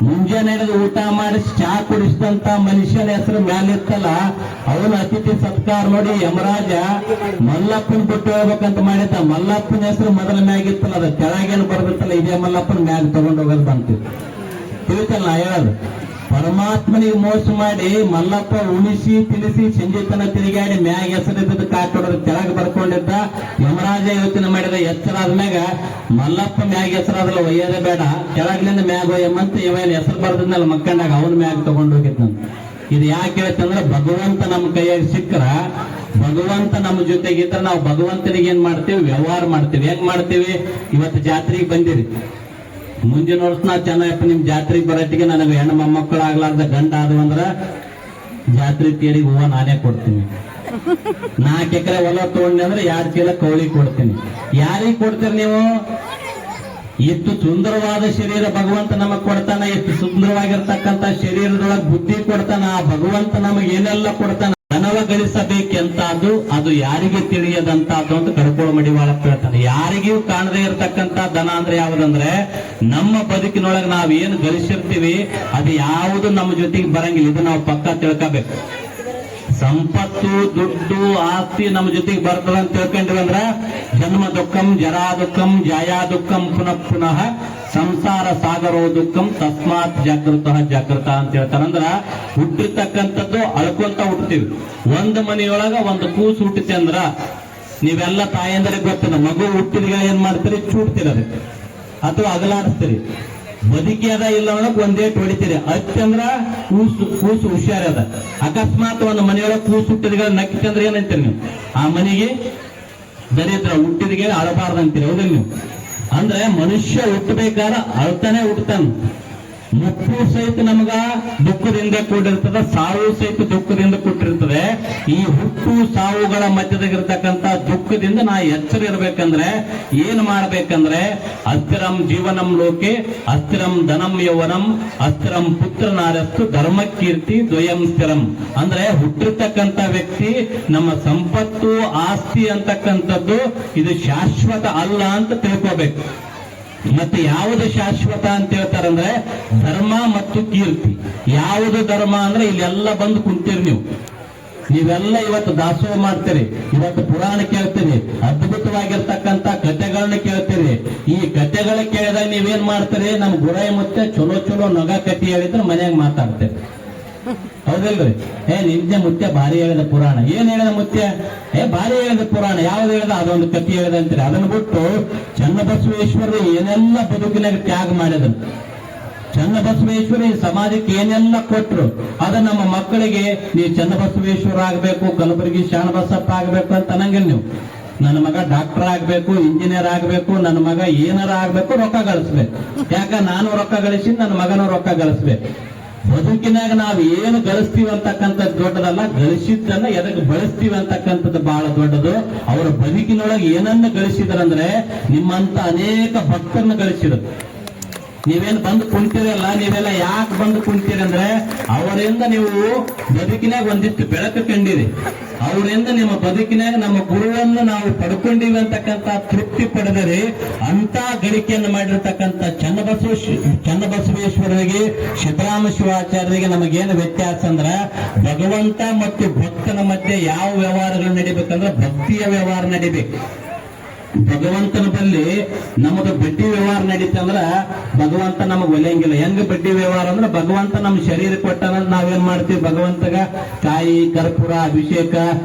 ಮುಂಜಾನೆ ಊಟ ಮಾಡಿ ಚಾ ಕುಡಿಸಿದಂತ ಮನುಷ್ಯನ ಹೆಸರು ಮ್ಯಾಲಿತ್ತಲ್ಲ, ಅವನು ಅತಿಥಿ ಸತ್ಕಾರ ನೋಡಿ ಯಮರಾಜ ಮಲ್ಲಪ್ಪನ ಬಿಟ್ಟು ಹೋಗ್ಬೇಕಂತ ಮಾಡಿದ್ದ. ಮಲ್ಲಪ್ಪನ ಹೆಸರು ಮೊದಲ ಮ್ಯಾಗಿತ್ತಲ್ಲ, ಅದ ಕೆಳಗೇನು ಬರ್ದಿತ್ತಲ್ಲ, ಇದೇ ಮಲ್ಲಪ್ಪನ ಮ್ಯಾಗ ತಗೊಂಡು ಹೋಗೋದು ಬಂತು. ತಿಳಿತಲ್ಲ ನಾ ಹೇಳೋದು. ಪರಮಾತ್ಮನಿಗೆ ಮೋಸ ಮಾಡಿ ಮಲ್ಲಪ್ಪ ಉಣಿಸಿ ತಿಳಿಸಿ ಸಂಜೆತನ ತಿರುಗಾಡಿ ಮ್ಯಾಗ ಹೆಸರಿದ್ದ ಕಾಟೋಡೋದು ಕೆಳಗೆ ಬರ್ಕೊಂಡಿದ್ದ. ಯಮರಾಜ ಯೋಚನೆ ಮಾಡಿದ, ಎಚ್ಚರ ಆದ್ಮ್ಯಾಗ ಮಲ್ಲಪ್ಪ ಮ್ಯಾಗ ಹೆಸರಾದ್ರಲ್ಲ, ಒಯ್ಯೋದೇ ಬೇಡ, ಕೆಳಗಿನಿಂದ ಮ್ಯಾಗ ಒಯ್ಯಮ್ಮಂತ ಇವೇನು ಹೆಸರು ಬರ್ದಿದ್ನಲ್ಲ ಮಕ್ಕಂಡಾಗ, ಅವನ ಮ್ಯಾಗ ತಗೊಂಡು ಹೋಗಿದ್ನಂತ. ಇದು ಯಾಕೆ ಹೇಳ್ತಂದ್ರೆ, ಭಗವಂತ ನಮ್ಮ ಕೈಯಾಗ ಸಿಕ್ಕರ, ಭಗವಂತ ನಮ್ಮ ಜೊತೆಗಿದ್ರೆ ನಾವು ಭಗವಂತನಿಗೆ ಏನ್ ಮಾಡ್ತೀವಿ? ವ್ಯವಹಾರ ಮಾಡ್ತೀವಿ. ಹೆಂಗ್ ಮಾಡ್ತೀವಿ? ಇವತ್ತು ಜಾತ್ರೆಗೆ ಬಂದಿರಿ, ಮುಂದಿನ ವರ್ಷ ನಾ ಚೆನ್ನಾಗಪ್ಪ ನಿಮ್ ಜಾತ್ರೆಗೆ ಬರೋಟ್ಟಿಗೆ ನನಗೆ ಹೆಣ್ಣು ಮೊಮ್ಮಕ್ಕಳು ಆಗ್ಲಾರ್ದ ಗಂಡ ಆದವು ಅಂದ್ರ ಜಾತ್ರೆ ತೇರಿಗೆ ಹೂವ ನಾನೇ ಕೊಡ್ತೀನಿ. 4 ಎಕರೆ ಹೊಲ ತಗೊಂಡಿ ಅಂದ್ರೆ 2 ಚೀಲ ಕೌಳಿ ಕೊಡ್ತೀನಿ. ಯಾರಿಗೆ ಕೊಡ್ತೀರಿ ನೀವು? ಎಷ್ಟು ಸುಂದರವಾದ ಶರೀರ ಭಗವಂತ ನಮಗ್ ಕೊಡ್ತಾನ, ಎಷ್ಟು ಸುಂದರವಾಗಿರ್ತಕ್ಕಂಥ ಶರೀರದೊಳಗೆ ಬುದ್ಧಿ ಕೊಡ್ತಾನ. ಆ ಭಗವಂತ ನಮಗೆ ಏನೆಲ್ಲ ಕೊಡ್ತಾನ, ಧನವ ಗಳಿಸಬೇಕೆಂತಾದ್ದು ಅದು ಯಾರಿಗೆ ತಿಳಿಯದಂತದ್ದು ಅಂತ ಕಡ್ಕೊಳ್ಳೋ ಮಡಿವಾಳಪ್ಪ ಹೇಳ್ತಾನೆ. ಯಾರಿಗೂ ಕಾಣದೇ ಇರತಕ್ಕಂತ ಧನ ಅಂದ್ರೆ ಯಾವ್ದಂದ್ರೆ, ನಮ್ಮ ಬದುಕಿನೊಳಗೆ ನಾವ್ ಏನು ಗಳಿಸಿರ್ತೀವಿ ಅದು ಯಾವುದು ನಮ್ಮ ಜೊತೆಗೆ ಬರಂಗಿಲ್ಲ. ಇದು ನಾವು ಪಕ್ಕ ತಿಳ್ಕೋಬೇಕು. ಸಂಪತ್ತು, ದುಡ್ಡು, ಆಸ್ತಿ ನಮ್ಮ ಜೊತೆಗೆ ಬರ್ತದ ಅಂತ ತಿಳ್ಕೊಂಡ್ರಿ ಅಂದ್ರ, ಜನ್ಮ ದುಃಖಂ, ಜರಾ ದುಃಖಂ, ಜಾಯಾ ದುಃಖಂ, ಪುನಃ ಪುನಃ ಸಂಸಾರ ಸಾಗರೋ ದುಃಖಂ, ತಸ್ಮಾತ್ ಜಾಗೃತ ಅಂತ ಹೇಳ್ತಾರಂದ್ರ, ಹುಟ್ಟಿರ್ತಕ್ಕಂಥದ್ದು ಅಳ್ಕೊಂತ ಹುಟ್ಟುತ್ತೀವಿ. ಒಂದು ಮನೆಯೊಳಗ ಒಂದು ಕೂಸು ಹುಟ್ಟಿತೆ ಅಂದ್ರ, ನೀವೆಲ್ಲ ತಾಯಂದ್ರೆ ಗೊತ್ತದ, ಮಗು ಹುಟ್ಟಿದ ಏನ್ ಮಾಡ್ತೀರಿ? ಚೂಡ್ತೀರಿ ಅದಕ್ಕೆ, ಅಥವಾ ಅಗಲಾಡಿಸ್ತೀರಿ. ಬದುಕಿ ಅದ ಇಲ್ಲ ಅನ್ನೋಕ್ ಒಂದೇಟ್ ಹೊಡಿತೀರಿ. ಅತ್ತಂದ್ರ ಕೂಸು ಹುಷಾರದ. ಅಕಸ್ಮಾತ್ ಒಂದು ಮನೆಯೊಳಗೆ ಕೂಸು ಹುಟ್ಟಿದ ನಕ್ಕಿತಂದ್ರೆ ಏನಂತೀರಿ ನೀವು? ಆ ಮನೆಗೆ ದರಿದ್ರ, ಹುಟ್ಟಿದ ಅಳಬಾರ್ದಂತೀರಿ. ಹೌದಿಲ್ಲ ನೀವು? ಅಂದ್ರೆ ಮನುಷ್ಯ ಹುಟ್ಟಬೇಕಾರ ಅಳ್ತಾನೆ ಹುಟ್ಟತಾನ. ಮುಪ್ಪು ಸಹಿತ ನಮಗ ದುಃಖದಿಂದ ಕೂಡಿರ್ತದ, ಸಾವು ಸಹಿತ ದುಃಖದಿಂದ ಕೂಡಿರ್ತದೆ. ಈ ಹುಟ್ಟು ಸಾವುಗಳ ಮಧ್ಯದಾಗಿರ್ತಕ್ಕಂಥ ದುಃಖದಿಂದ ನಾ ಎಚ್ಚರ ಇರ್ಬೇಕಂದ್ರೆ ಏನ್ ಮಾಡ್ಬೇಕಂದ್ರೆ, ಅಸ್ಥಿರಂ ಜೀವನಂ ಲೋಕೆ ಅಸ್ಥಿರಂ ಧನಂ ಯೌವನಂ ಅಸ್ಥಿರಂ ಪುತ್ರ ನಾರಸ್ತು ಧರ್ಮ ಕೀರ್ತಿ ದ್ವಯಂ ಸ್ಥಿರಂ. ಅಂದ್ರೆ ಹುಟ್ಟಿರ್ತಕ್ಕಂಥ ವ್ಯಕ್ತಿ ನಮ್ಮ ಸಂಪತ್ತು ಆಸ್ತಿ ಅಂತಕ್ಕಂಥದ್ದು ಇದು ಶಾಶ್ವತ ಅಲ್ಲ ಅಂತ ತಿಳ್ಕೋಬೇಕು. ಮತ್ತೆ ಯಾವುದು ಶಾಶ್ವತ ಅಂತ ಹೇಳ್ತಾರಂದ್ರೆ ಧರ್ಮ ಮತ್ತು ಕೀರ್ತಿ. ಯಾವುದು ಧರ್ಮ ಅಂದ್ರೆ ಇಲ್ಲೆಲ್ಲ ಬಂದು ಕುಂತೀರಿ ನೀವೆಲ್ಲ ಇವತ್ತು ದಾಸೋಹ ಮಾಡ್ತೀರಿ, ಇವತ್ತು ಪುರಾಣ ಕೇಳ್ತೀರಿ, ಅದ್ಭುತವಾಗಿರ್ತಕ್ಕಂಥ ಕಥೆಗಳನ್ನ ಕೇಳ್ತೀರಿ. ಈ ಕಥೆಗಳ ಕೇಳಿದಾಗ ನೀವೇನ್ ಮಾಡ್ತೀರಿ, ನಮ್ ಗುರಾಯಿ ಮುತ್ತೆ ಚಲೋ ಚಲೋ ನಗ ಕಥೆ ಹೇಳಿದ್ರೆ ಮನ್ಯಾಗ ಮಾತಾಡ್ತೀರಿ. ಹೌದಿಲ್ರಿ? ನಿನ್ನೆ ಮುತ್ಯ ಭಾರಿ ಹೇಳಿದ ಪುರಾಣ. ಏನ್ ಹೇಳಿದ ಮುತ್ಯ? ಭಾರಿ ಹೇಳಿದ ಪುರಾಣ. ಯಾವ್ದು ಹೇಳಿದ? ಅದೊಂದು ಕಥೆ ಹೇಳಿದ ಅಂತೀರಿ. ಅದನ್ನ ಬಿಟ್ಟು ಚನ್ನಬಸವೇಶ್ವರರು ಏನೆಲ್ಲ ಬದುಕಿನಾಗ ತ್ಯಾಗ ಮಾಡಿದ್ರು, ಚನ್ನಬಸವೇಶ್ವರ ಈ ಸಮಾಜಕ್ಕೆ ಏನೆಲ್ಲ ಕೊಟ್ರು, ಅದ ನಮ್ಮ ಮಕ್ಕಳಿಗೆ ನೀವು ಚನ್ನಬಸವೇಶ್ವರ ಆಗ್ಬೇಕು, ಕಲಬುರಗಿ ಶಾಣಬಸಪ್ಪ ಆಗ್ಬೇಕು ಅಂತ ಅನ್ನಂಗಿಲ್ಲ ನೀವು. ನನ್ನ ಮಗ ಡಾಕ್ಟರ್ ಆಗ್ಬೇಕು, ಇಂಜಿನಿಯರ್ ಆಗ್ಬೇಕು, ನನ್ನ ಮಗ ಏನಾರ ಆಗ್ಬೇಕು, ರೊಕ್ಕ ಗಳಿಸ್ಬೇಕು. ಯಾಕ ನಾನು ರೊಕ್ಕ ಗಳಿಸಿ ನನ್ನ ಮಗನ ರೊಕ್ಕ ಗಳಿಸ್ಬೇಕು. ಬದುಕಿನಾಗ ನಾವು ಏನು ಗಳಿಸ್ತೀವಿ ಅಂತಕ್ಕಂಥದ್ದು ದೊಡ್ಡದಲ್ಲ, ಗಳಿಸಿದ್ದನ್ನ ಎದಕ್ಕೆ ಬಳಸ್ತೀವಿ ಅಂತಕ್ಕಂಥದ್ದು ಬಹಳ ದೊಡ್ಡದು. ಅವರ ಬದುಕಿನೊಳಗೆ ಏನನ್ನ ಗಳಿಸಿದ್ರಂದ್ರೆ ನಿಮ್ಮಂತ ಅನೇಕ ಭಕ್ತರನ್ನ ಗಳಿಸಿದ್ರು. ನೀವೇನು ಬಂದು ಕುಂತೀರಲ್ಲ, ನೀವೆಲ್ಲ ಯಾಕೆ ಬಂದು ಕುಂತೀರಂದ್ರೆ ಅವರಿಂದ ನೀವು ಬದುಕಿನಾಗ ಒಂದಿಷ್ಟು ಬೆಳಕು ಕಂಡಿರಿ, ಅವರಿಂದ ನಿಮ್ಮ ಬದುಕಿನಾಗ ನಮ್ಮ ಗುರುವನ್ನು ನಾವು ಪಡ್ಕೊಂಡಿವಿ ಅಂತಕ್ಕಂಥ ತೃಪ್ತಿ ಪಡೆದರೆ ಅಂತ ಗಳಿಕೆಯನ್ನು ಮಾಡಿರ್ತಕ್ಕಂಥ ಚನ್ನಬಸವೇಶ್ವರರಿಗೆ, ಸಿದ್ದರಾಮ ಶಿವಾಚಾರ್ಯರಿಗೆ ನಮಗೇನು ವ್ಯತ್ಯಾಸ ಅಂದ್ರ, ಭಗವಂತ ಮತ್ತು ಭಕ್ತನ ಮಧ್ಯೆ ಯಾವ ವ್ಯವಹಾರಗಳು ನಡಿಬೇಕಂದ್ರೆ ಭಕ್ತಿಯ ವ್ಯವಹಾರ ನಡಿಬೇಕು. ಭಗವಂತನ ಬಲ್ಲಿ ನಮ್ಮದು ಬಡ್ಡಿ ವ್ಯವಹಾರ ನಡೀತಂದ್ರ ಭಗವಂತ ನಮಗ್ ಒಲೆಯಂಗಿಲ್ಲ. ಹೆಂಗ ಬಡ್ಡಿ ವ್ಯವಹಾರ ಅಂದ್ರೆ ಭಗವಂತ ನಮ್ ಶರೀರ ಕೊಟ್ಟಾನ, ನಾವೇನ್ ಮಾಡ್ತೀವಿ, ಭಗವಂತಗ ಕಾಯಿ ಕರ್ಪೂರ ಅಭಿಷೇಕ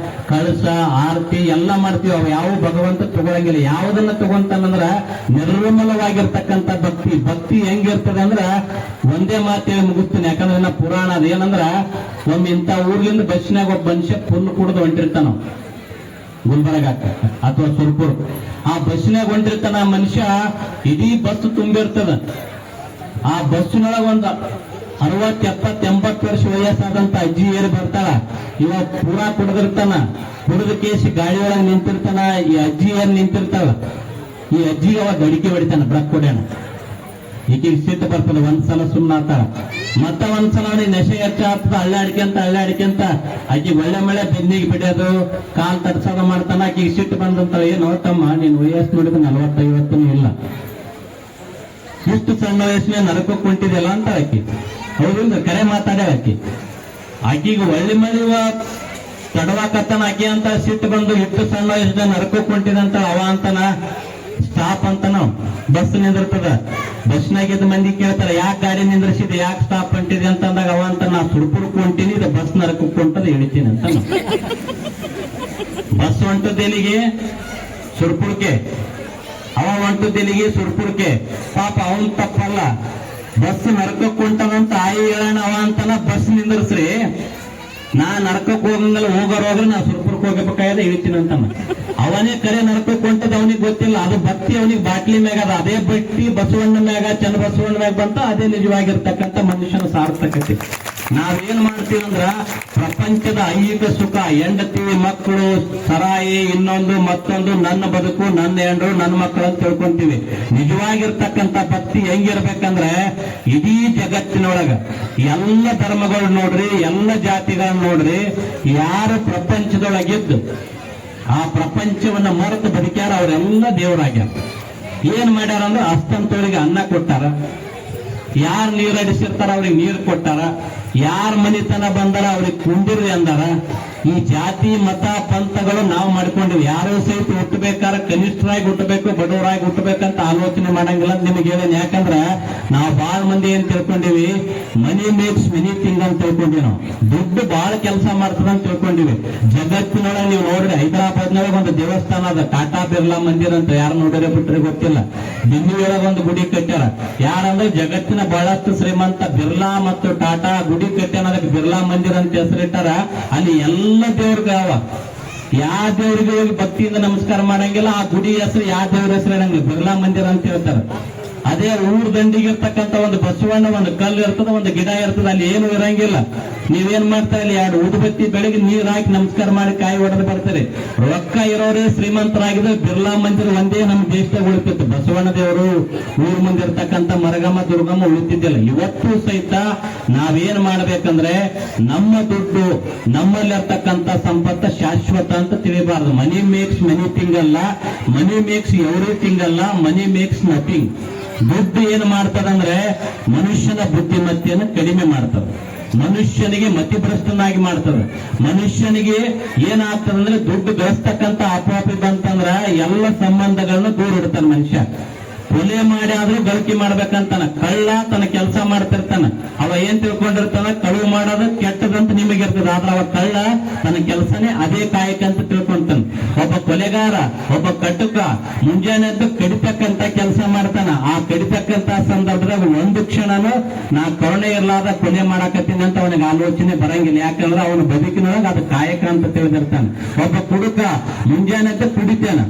ಕಳಸ ಆರತಿ ಎಲ್ಲ ಮಾಡ್ತೀವಿ. ಅವು ಯಾವ ಭಗವಂತ ತಗೊಳಂಗಿಲ್ಲ. ಯಾವುದನ್ನ ತಗೊಂತಾನಂದ್ರ ನಿರ್ಮಲವಾಗಿರ್ತಕ್ಕಂಥ ಭಕ್ತಿ. ಭಕ್ತಿ ಹೆಂಗಿರ್ತದೆ ಅಂದ್ರ ಒಂದೇ ಮಾತೇಳಿ ಮುಗಿಸ್ತೀನಿ, ಯಾಕಂದ್ರೆ ನಾ ಪುರಾಣ ಅದ ಏನಂದ್ರ, ಒಮ್ಮೆ ಇಂಥ ಊರ್ಲಿಂದ ಬಸ್ನಾಗ ಒಬ್ಬ ಮನುಷ್ಯ ಫುಲ್ ಕುಡಿದು ಹೊಂಟಿರ್ತಾನ, ಗುಲ್ಬರ್ಗ ಅಥವಾ ಸುರ್ಪುರ್. ಆ ಬಸ್ನಾಗ ಹೊಂಟಿರ್ತಾನ ಮನುಷ್ಯ, ಇಡೀ ಬಸ್ ತುಂಬಿರ್ತದ. ಆ ಬಸ್ಸಿನೊಳಗ ಒಂದು 60, 70, 80 ವರ್ಷ ವಯಸ್ಸಾದಂತ ಅಜ್ಜಿ ಏರಿ ಬರ್ತಾಳ. ಇವಾಗ ಪೂರಾ ಕುಡಿದಿರ್ತಾನ, ಕುಡಿದ ಕೇಸಿ ಗಾಡಿ ಒಳಗೆ ನಿಂತಿರ್ತಾನ. ಈ ಅಜ್ಜಿ ಏನ್ ನಿಂತಿರ್ತಾಳ, ಈ ಅಜ್ಜಿಗೆ ಅವಾಗ ಗಡಿಕೆ ಹೊಡಿತಾನ, ಬ್ರಕ್ ಕೊಡ್ಯಾನ. ಈಕೆಗೆ ಸಿಟ್ಟು ಬರ್ತದ, ಒಂದ್ಸಲ ಸುಮ್ಮನಾತಾಳ. ಮತ್ತ ಒಂದ್ಸಲ ನಶೆ ಹೆಚ್ಚಾಗ್ತದ, ಅಳ್ಳಾಡಿಕೆಂತ ಆಕಿ ಒಳ್ಳೆ ಮಳೆ ಬೆನ್ನಿಗೆ ಬಿಡೋದು, ಕಾಲ್ ತಡ್ಸೋದು ಮಾಡ್ತಾನ. ಆಕಿಗೆ ಸಿಟ್ಟು ಬಂದಂತ, ಏನು ತಮ್ಮ ನೀನ್ ವಯಸ್ಸು ನೋಡಿದ್ರೆ 40-50 ಇಲ್ಲ, ಇಷ್ಟು ಸಣ್ಣ ವಯಸ್ಸಿನ ನರಕಕ್ಕೆ ಹೊಂಟಿದೆಯಲ್ಲ ಅಂತ ಆಕಿ. ಹೌದಿಲ್ಲ? ಕರೆ ಮಾತಾಡ್ಯಾಳ ಆಕಿ. ಆಕಿಗೆ ಒಳ್ಳೆ ಮಳೆ ತಡವಾಕತ್ತಾನ ಆಕಿ ಅಂತ ಸಿಟ್ಟು ಬಂದು, ಇಷ್ಟು ಸಣ್ಣ ವಯಸ್ಸಿನ ನರಕಕ್ಕೆ ಹೊಂಟಿದಂತ ಅವ ಅಂತಾನ. ಸ್ಟಾಪ್ ಅಂತ ನಾವು ಬಸ್ ನಿಂದಿರ್ತದ, ಬಸ್ನಾಗಿದ್ದ ಮಂದಿ ಕೇಳ್ತಾರ, ಯಾಕೆ ಗಾಡಿ ನಿಂದ್ರಿಸಿದೆ, ಯಾಕೆ ಸ್ಟಾಪ್ ಹೊಂಟಿದೆ ಅಂತ ಅಂದಾಗ ಅವ ಅಂತ, ನಾ ಸುರ್ಪುರಕ್ಕೆ ಹೊಂಟೀನಿ, ಇದು ಬಸ್ ನರಕಕ್ಕೆ ಹೊಂಟದ ಇಳಿತೀನಿ ಅಂತ. ಬಸ್ ಹೊಂಟದೆಲ್ಲಿಗೆ? ಸುರ್ಪುರಕ್ಕೆ. ಅವ ಹೊಂಟದೆಲ್ಲಿಗೆ? ಸುರ್ಪುರಕ್ಕೆ. ಪಾಪ ಅವನ್ ತಪ್ಪಲ್ಲ, ಬಸ್ ನರಕಕ್ಕೆ ಹೊಂಟದಂತ ಆಯಿ ಹೇಳೋಣ ಅವ ಅಂತಾನ, ಬಸ್ ನಿಂದ್ರಸ್ರಿ, ನಾ ನರಕಕ್ಕೆ ಹೋಗಂಗಲ್ಲ, ಹೋಗೋರೋಗ್ರೆ ನಾ ಸುರ್ಪುರಕ್ಕೆ ಹೋಗಬೇಕಾದ ಇಳಿತೀನಿ ಅಂತ. ಅವನೇ ಕರೆ ನರಕಕ್ಕೆ ಹೊಂಟದ, ಅವನಿಗೆ ಗೊತ್ತಿಲ್ಲ. ಅದು ಭಕ್ತಿ ಅವನಿಗೆ ಬಾಟ್ಲಿ ಮ್ಯಾಗ ಅದ. ಅದೇ ಭಕ್ತಿ ಬಸವಣ್ಣ ಮ್ಯಾಗ, ಚನ್ನಬಸವಣ್ಣ ಮ್ಯಾಗ ಬಂತ, ಅದೇ ನಿಜವಾಗಿರ್ತಕ್ಕಂಥ ಮನುಷ್ಯನ ಸಾರ್ಥಕತೆ. ನಾವೇನ್ ಮಾಡ್ತೀವಂದ್ರ ಪ್ರಪಂಚದ ಐಹಿಕ ಸುಖ, ಹೆಂಡತಿ ಮಕ್ಕಳು ಸರಾಯಿ ಇನ್ನೊಂದು ಮತ್ತೊಂದು, ನನ್ನ ಬದುಕು ನನ್ನ ಹೆಂಡ್ರು ನನ್ನ ಮಕ್ಕಳು ಅಂತ ತಿಳ್ಕೊಂತೀವಿ. ನಿಜವಾಗಿರ್ತಕ್ಕಂಥ ಭಕ್ತಿ ಹೆಂಗಿರ್ಬೇಕಂದ್ರೆ, ಇಡೀ ಜಗತ್ತಿನೊಳಗ ಎಲ್ಲ ಧರ್ಮಗಳು ನೋಡ್ರಿ, ಎಲ್ಲ ಜಾತಿಗಳನ್ನ ನೋಡ್ರಿ, ಯಾರು ಪ್ರಪಂಚದೊಳಗಿದ್ದು ಆ ಪ್ರಪಂಚವನ್ನ ಮರೆತು ಬದುಕ್ಯಾರ ಅವರೆಲ್ಲ ದೇವರಾಗ್ಯಾರ. ಏನ್ ಮಾಡ್ಯಾರ ಅಂದ್ರೆ ಅಸ್ತಂತೋಳಿಗೆ ಅನ್ನ ಕೊಟ್ಟಾರ, ಯಾರು ನೀರು ಅಡಿಸಿರ್ತಾರ ಅವ್ರಿಗೆ ನೀರು ಕೊಟ್ಟಾರ, ಯಾರ ಮನಿತನ ಬಂದಾರ ಅವ್ರಿಗೆ ಕುಂದಿರ್ರಿ ಅಂದಾರ. ಈ ಜಾತಿ ಮತ ಪಂಥಗಳು ನಾವು ಮಾಡ್ಕೊಂಡಿವಿ. ಯಾರೋ ಸಹಿತ ಹುಟ್ಟಬೇಕಾದ್ರೆ ಕನಿಷ್ಠರಾಗಿ ಹುಟ್ಟಬೇಕು, ಬಡವರಾಗಿ ಹುಟ್ಟಬೇಕಂತ ಆಲೋಚನೆ ಮಾಡಂಗಿಲ್ಲ ಅಂತ ನಿಮಗೆ ಹೇಳೇನಿ. ಯಾಕಂದ್ರ ನಾವು ಬಹಳ ಮಂದಿ ಏನ್ ತಿಳ್ಕೊಂಡಿವಿ, ಮನಿ ಮೇಕ್ಸ್ ಮೆನಿ ಥಿಂಗ್ ಅಂತ ತಿಳ್ಕೊಂಡಿವಿ. ನಾವು ದುಡ್ಡು ಬಹಳ ಕೆಲಸ ಮಾಡ್ತದ ಅಂತ ತಿಳ್ಕೊಂಡಿವಿ. ಜಗತ್ತಿನೊಳಗೆ ನೀವು ನೋಡ್ರಿ, ಹೈದರಾಬಾದ್ನೊಳಗೆ ಒಂದು ದೇವಸ್ಥಾನ ಅದ, ಟಾಟಾ ಬಿರ್ಲಾ ಮಂದಿರ ಅಂತ. ಯಾರು ನೋಡಿದ್ರೆ ಬಿಟ್ರೆ ಗೊತ್ತಿಲ್ಲ. ದಿಲ್ಲಿ ಒಳಗೆ ಒಂದು ಗುಡಿ ಕಟ್ಟ್ಯಾರ. ಯಾರಂದ್ರೆ ಜಗತ್ತಿನ ಬಹಳಷ್ಟು ಶ್ರೀಮಂತ ಬಿರ್ಲಾ ಮತ್ತು ಟಾಟಾ ಗುಡಿ ಕಟ್ಟ್ಯಾನ, ಅದಕ್ಕೆ ಬಿರ್ಲಾ ಮಂದಿರ ಅಂತ ಹೆಸರಿಟ್ಟಾರ. ಅಲ್ಲಿ ಎಲ್ಲ ದೇವ್ರಿಗೆ ಅವ, ಯಾವ ದೇವ್ರಿಗೆ ಹೋಗಿ ಭಕ್ತಿಯಿಂದ ನಮಸ್ಕಾರ ಮಾಡಂಗಿಲ್ಲ. ಆ ಗುಡಿ ಹೆಸರು ಯಾವ ದೇವ್ರ ಹೆಸರು ಇರಂಗಿಲ್ಲ, ಬಿರ್ಲಾ ಮಂದಿರ ಅಂತ ಹೇಳ್ತಾರ. ಅದೇ ಊರ್ ದಂಡಿಗೆ ಇರ್ತಕ್ಕಂಥ ಒಂದು ಬಸವಣ್ಣ ಒಂದು ಕಲ್ಲು ಇರ್ತದ, ಒಂದು ಗಿಡ ಇರ್ತದ, ಅಲ್ಲಿ ಏನು ಇರಂಗಿಲ್ಲ. ನೀವೇನ್ ಮಾಡ್ತಾ ಇಲ್ಲಿ 2 ಊದುಬತ್ತಿ ಬೆಳಗ್ಗೆ ನೀರ್ ಹಾಕಿ ನಮಸ್ಕಾರ ಮಾಡಿ ಕಾಯಿ ಹೊಡೆದು ಬರ್ತಾರೆ. ರೊಕ್ಕ ಇರೋರೇ ಶ್ರೀಮಂತರಾಗಿದ್ರೆ ಬಿರ್ಲಾ ಮಂದಿರ ಒಂದೇ ನಮ್ಮ ದೇಶದಾಗ ಉಳಿತಿತ್ತು. ಬಸವಣ್ಣ ದೇವರು ಊರ್ ಮುಂದೆ ಇರ್ತಕ್ಕಂಥ ಮರಗಮ್ಮ ದುರ್ಗಮ್ಮ ಉಳಿತಿದ್ದಿಲ್ಲ. ಇವತ್ತು ಸಹಿತ ನಾವೇನ್ ಮಾಡ್ಬೇಕಂದ್ರೆ ನಮ್ಮ ದುಡ್ಡು ನಮ್ಮಲ್ಲಿರ್ತಕ್ಕಂಥ ಸಂಪತ್ತ ಶಾಶ್ವತ ಅಂತ ತಿಳಿಬಾರ್ದು. ಮನಿ ಮೇಕ್ಸ್ ಮನಿಥಿಂಗ್ ಅಲ್ಲ, ಮನಿ ಮೇಕ್ಸ್ ಎವ್ರಿಥಿಂಗ್ ಅಲ್ಲ, ಮನಿ ಮೇಕ್ಸ್ ನಥಿಂಗ್. ದುಡ್ಡು ಏನು ಮಾಡ್ತದಂದ್ರೆ ಮನುಷ್ಯನ ಬುದ್ಧಿಮತ್ತೆಯನ್ನು ಕಡಿಮೆ ಮಾಡ್ತದೆ, ಮನುಷ್ಯನಿಗೆ ಮತಿಭ್ರಷ್ಟನಾಗಿ ಮಾಡ್ತದೆ. ಮನುಷ್ಯನಿಗೆ ಏನಾಗ್ತದಂದ್ರೆ ದುಡ್ಡು ಗಳಿಸ್ತಕ್ಕಂಥ ಅಪಾಪಿ ಬಂತಂದ್ರ ಎಲ್ಲ ಸಂಬಂಧಗಳನ್ನ ದೂರ ಇಡ್ತಾನೆ ಮನುಷ್ಯ. ಕೊಲೆ ಮಾಡಿ ಆದ್ರೂ ಗಳಿಕೆ ಮಾಡ್ಬೇಕಂತಾನ. ಕಳ್ಳ ತನ್ನ ಕೆಲಸ ಮಾಡ್ತಿರ್ತಾನ, ಅವ ಏನ್ ತಿಳ್ಕೊಂಡಿರ್ತಾನ, ಕಳುವು ಮಾಡೋದು ಕೆಟ್ಟದಂತ ನಿಮಗಿರ್ತದ. ಆದ್ರೆ ಅವ ಕಳ್ಳ ತನ್ನ ಕೆಲಸನೇ ಅದೇ ಕಾಯಕ ಅಂತ ತಿಳ್ಕೊಂತಾನ. ಒಬ್ಬ ಕೊಲೆಗಾರ, ಒಬ್ಬ ಕಟುಕ ಮುಂಜಾನೆ ಎದ್ದು ಕಡಿತಕ್ಕಂತ ಕೆಲಸ ಮಾಡ್ತಾನ. ಆ ಕಡಿತಕ್ಕಂತ ಸಂದರ್ಭದಾಗ ಒಂದು ಕ್ಷಣನು ನಾ ಕರುಣೆ ಇರ್ಲಾದ ಕೊಲೆ ಮಾಡಾಕತ್ತೀನಿ ಅಂತ ಅವನಿಗೆ ಆಲೋಚನೆ ಬರಂಗಿಲ್ಲ. ಯಾಕಂದ್ರೆ ಅವನ ಬದುಕಿನೊಳಗೆ ಅದು ಕಾಯಕ ಅಂತ ತಿಳಿದಿರ್ತಾನ. ಒಬ್ಬ ಕುಡುಕ ಮುಂಜಾನೆ ಎದ್ದು ಕುಡಿತಾನ,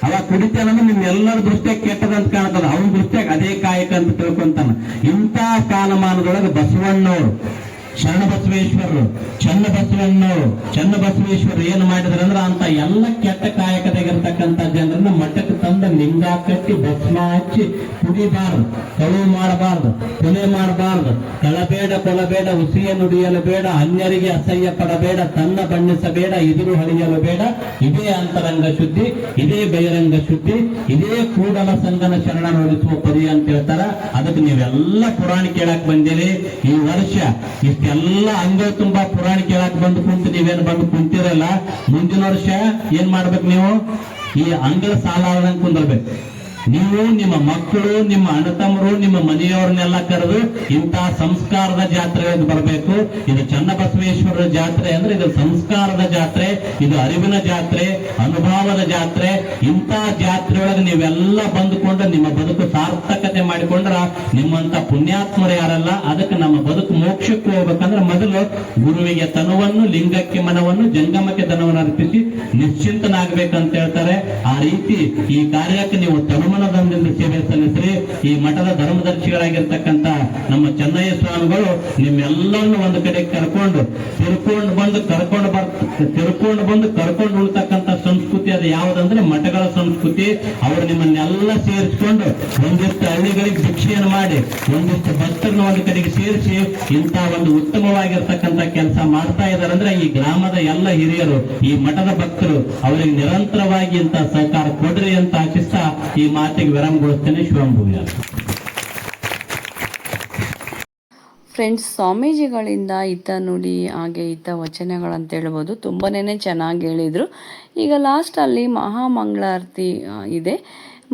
ಅವ ಕುಡಿತಾನಂದ್ರೆ ನಿಮ್ಮೆಲ್ಲರ ದೃಷ್ಟಿಯಾಗ ಕೆಟ್ಟದಂತ ಕಾಣ್ತದ, ಅವನ ದೃಷ್ಟಿಯಾಗ ಅದೇ ಕಾಯಕ ಅಂತ ತಿಳ್ಕೊಂತಾನ. ಇಂಥ ಕಾಲಮಾನದೊಳಗೆ ಬಸವಣ್ಣವರು, ಶರಣಬಸವೇಶ್ವರರು, ಚನ್ನಬಸವೇಶ್ವರರು ಏನು ಮಾಡಿದ್ರು ಅಂದ್ರೆ ಅಂತ ಎಲ್ಲ ಕೆಟ್ಟ ಕಾಯಕದಾಗಿರ್ತಕ್ಕಂಥ ಜನರನ್ನ ಮಠಕ್ಕೆ ತಂದ ಲಿಂಗ ಕಟ್ಟಿ ಭಸ್ಮ ಹಚ್ಚಿ ಕುಡಿಬಾರ್ದು, ಕಳುವು ಮಾಡಬಾರ್ದು, ಕೊಲೆ ಮಾಡಬಾರ್ದು, ಕಳಬೇಡ ಕೊಲಬೇಡ, ಹುಸಿಯ ನುಡಿಯಲು ಬೇಡ, ಅನ್ಯರಿಗೆ ಅಸಹ್ಯ ಪಡಬೇಡ, ತನ್ನ ಬಣ್ಣಿಸಬೇಡ, ಎದುರು ಹಳಿಯಲು ಬೇಡ. ಇದೇ ಅಂತರಂಗ ಶುದ್ಧಿ, ಇದೇ ಬಹಿರಂಗ ಶುದ್ಧಿ, ಇದೇ ಕೂಡಲ ಸಂಗನ ಶರಣ ನೋಡಿಸುವ ಪರಿ ಅಂತ ಹೇಳ್ತಾರ. ಅದಕ್ಕೆ ನೀವೆಲ್ಲ ಪುರಾಣ ಕೇಳಕ್ ಬಂದಿರಿ. ಈ ವರ್ಷ ಇಷ್ಟೆಲ್ಲ ಅಂಗ ತುಂಬಾ ಪುರಾಣ ಕೇಳಕ್ ಬಂದು ಕುಂತು ನೀವೇನು ಬಂದು ಕುಂತಿರಲ್ಲ, ಮುಂದಿನ ವರ್ಷ ಏನ್ ಮಾಡ್ಬೇಕು, ನೀವು ಈ ಅಂಗಳ ಸಾಲ ಆದಂಗೆ ಕುಂದಿರ್ಬೇಕು. ನೀವು ನಿಮ್ಮ ಮಕ್ಕಳು, ನಿಮ್ಮ ಅಣ್ಣತಮ್ಮರು, ನಿಮ್ಮ ಮನೆಯವರನ್ನೆಲ್ಲ ಕರೆದು ಇಂತಹ ಸಂಸ್ಕಾರದ ಜಾತ್ರೆಗೆ ಬರಬೇಕು. ಇದು ಚನ್ನಬಸವೇಶ್ವರರ ಜಾತ್ರೆ ಅಂದ್ರೆ ಇದು ಸಂಸ್ಕಾರದ ಜಾತ್ರೆ, ಇದು ಅರಿವಿನ ಜಾತ್ರೆ, ಅನುಭವದ ಜಾತ್ರೆ. ಇಂತಹ ಜಾತ್ರೆಯೊಳಗೆ ನೀವೆಲ್ಲ ಬಂದುಕೊಂಡು ನಿಮ್ಮ ಬದುಕು ಸಾರ್ಥಕತೆ ಮಾಡಿಕೊಂಡ್ರ ನಿಮ್ಮಂತ ಪುಣ್ಯಾತ್ಮರು ಯಾರಲ್ಲ. ಅದಕ್ಕೆ ನಮ್ಮ ಬದುಕು ಮೋಕ್ಷಕ್ಕೆ ಹೋಗ್ಬೇಕಂದ್ರೆ ಮೊದಲು ಗುರುವಿಗೆ ತನುವನ್ನು, ಲಿಂಗಕ್ಕೆ ಮನವನ್ನು, ಜಂಗಮಕ್ಕೆ ಧನವನ್ನು ಅರ್ಪಿಸಿ ನಿಶ್ಚಿಂತನಾಗಬೇಕಂತ ಹೇಳ್ತಾರೆ. ಆ ರೀತಿ ಈ ಕಾರ್ಯಕ್ಕೆ ನೀವು ತನುಮನದಿಂದ ಸೇವೆ ಸಲ್ಲಿಸ್ರಿ. ಈ ಮಠದ ಧರ್ಮದರ್ಶಿಗಳಾಗಿರ್ತಕ್ಕಂಥ ನಮ್ಮ ಚೆನ್ನಯ್ಯ ಸ್ವಾಮಿಗಳು ನಿಮ್ಮೆಲ್ಲರನ್ನು ಒಂದು ಕಡೆ ತಿರ್ಕೊಂಡು ಬಂದು ಕರ್ಕೊಂಡು ಉಳ್ತಕ್ಕಂಥ ಸಂಸ್ಕೃತಿ ಅದು ಯಾವುದಂದ್ರೆ ಮಠಗಳ ಸಂಸ್ಕೃತಿ. ಅವರು ನಿಮ್ಮನ್ನೆಲ್ಲ ಸೇರಿಸಿಕೊಂಡು ಒಂದಿಷ್ಟು ಹಳ್ಳಿಗಳಿಗೆ ಭಿಕ್ಷೆಯನ್ನು ಮಾಡಿ ಒಂದಿಷ್ಟು ಭಕ್ತರನ್ನ ಒಂದು ಕಡೆಗೆ ಸೇರಿಸಿ ಇಂಥ ಒಂದು ಉತ್ತಮವಾಗಿರ್ತಕ್ಕಂಥ ಕೆಲಸ ಮಾಡ್ತಾ ಇದ್ದಾರೆ. ಅಂದ್ರೆ ಈ ಗ್ರಾಮದ ಎಲ್ಲ ಹಿರಿಯರು, ಈ ಮಠದ ಭಕ್ತರು ಅವರಿಗೆ ನಿರಂತರವಾಗಿ ಇಂಥ ಸಹಕಾರ ಕೊಡ್ರಿ ಅಂತ ಆಶಿಸ್ತಾ ಈ ಮಾತಿಗೆ ವಿರಾಮಗೊಳಿಸ್ತೇನೆ. ಶಿವಂಭೂಯ. ಫ್ರೆಂಡ್ಸ್, ಸ್ವಾಮೀಜಿಗಳಿಂದ ಹಿತ ನುಡಿ ಹಾಗೆ ಹಿತ ವಚನಗಳಂತ ಹೇಳ್ಬೋದು, ತುಂಬನೇ ಚೆನ್ನಾಗಿ ಹೇಳಿದರು. ಈಗ ಲಾಸ್ಟಲ್ಲಿ ಮಹಾಮಂಗಳಾರತಿ ಇದೆ.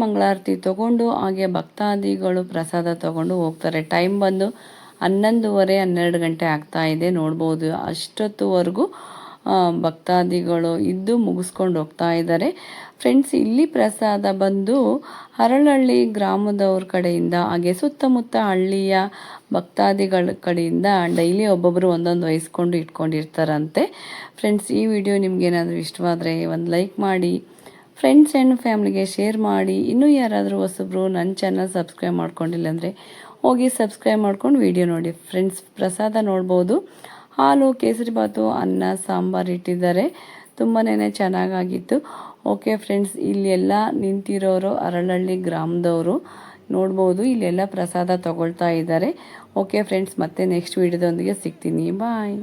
ಮಂಗಳಾರತಿ ತಗೊಂಡು ಹಾಗೆ ಭಕ್ತಾದಿಗಳು ಪ್ರಸಾದ ತಗೊಂಡು ಹೋಗ್ತಾರೆ. ಟೈಮ್ ಬಂದು 11:30 ಗಂಟೆ ಆಗ್ತಾ ಇದೆ. ನೋಡ್ಬೋದು ಅಷ್ಟೊತ್ತುವರೆಗೂ ಭಕ್ತಾದಿಗಳು ಇದ್ದು ಮುಗಿಸ್ಕೊಂಡು ಹೋಗ್ತಾ ಇದ್ದಾರೆ. ಫ್ರೆಂಡ್ಸ್, ಇಲ್ಲಿ ಪ್ರಸಾದ ಬಂದು ಹರಳಹಳ್ಳಿ ಗ್ರಾಮದವ್ರ ಕಡೆಯಿಂದ ಹಾಗೆ ಸುತ್ತಮುತ್ತ ಹಳ್ಳಿಯ ಭಕ್ತಾದಿಗಳ ಕಡೆಯಿಂದ ಡೈಲಿ ಒಬ್ಬೊಬ್ಬರು ಒಂದೊಂದು ವಹಿಸ್ಕೊಂಡು ಇಟ್ಕೊಂಡಿರ್ತಾರಂತೆ. ಫ್ರೆಂಡ್ಸ್, ಈ ವಿಡಿಯೋ ನಿಮಗೇನಾದರೂ ಇಷ್ಟವಾದರೆ ಒಂದು ಲೈಕ್ ಮಾಡಿ, ಫ್ರೆಂಡ್ಸ್ ಆ್ಯಂಡ್ ಫ್ಯಾಮಿಲಿಗೆ ಶೇರ್ ಮಾಡಿ. ಇನ್ನೂ ಯಾರಾದರೂ ಹೊಸಬ್ರು ನನ್ನ ಚಾನಲ್ ಸಬ್ಸ್ಕ್ರೈಬ್ ಮಾಡ್ಕೊಂಡಿಲ್ಲ ಅಂದರೆ ಹೋಗಿ ಸಬ್ಸ್ಕ್ರೈಬ್ ಮಾಡ್ಕೊಂಡು ವಿಡಿಯೋ ನೋಡಿ. ಫ್ರೆಂಡ್ಸ್, ಪ್ರಸಾದ ನೋಡ್ಬೋದು. ಹಾಲು, ಕೇಸರಿಬಾತು, ಅನ್ನ, ಸಾಂಬಾರು ಇಟ್ಟಿದ್ದಾರೆ. ತುಂಬಾ ಚೆನ್ನಾಗಾಗಿತ್ತು. ಓಕೆ ಫ್ರೆಂಡ್ಸ್, ಇಲ್ಲೆಲ್ಲ ನಿಂತಿರೋರು ಹರಳಹಳ್ಳಿ ಗ್ರಾಮದವರು ನೋಡ್ಬೋದು. ಇಲ್ಲೆಲ್ಲ ಪ್ರಸಾದ ತಗೊಳ್ತಾ ಇದ್ದಾರೆ. ಓಕೆ ಫ್ರೆಂಡ್ಸ್, ಮತ್ತೆ ನೆಕ್ಸ್ಟ್ ವಿಡಿಯೋದೊಂದಿಗೆ ಸಿಗ್ತೀನಿ. ಬಾಯ್.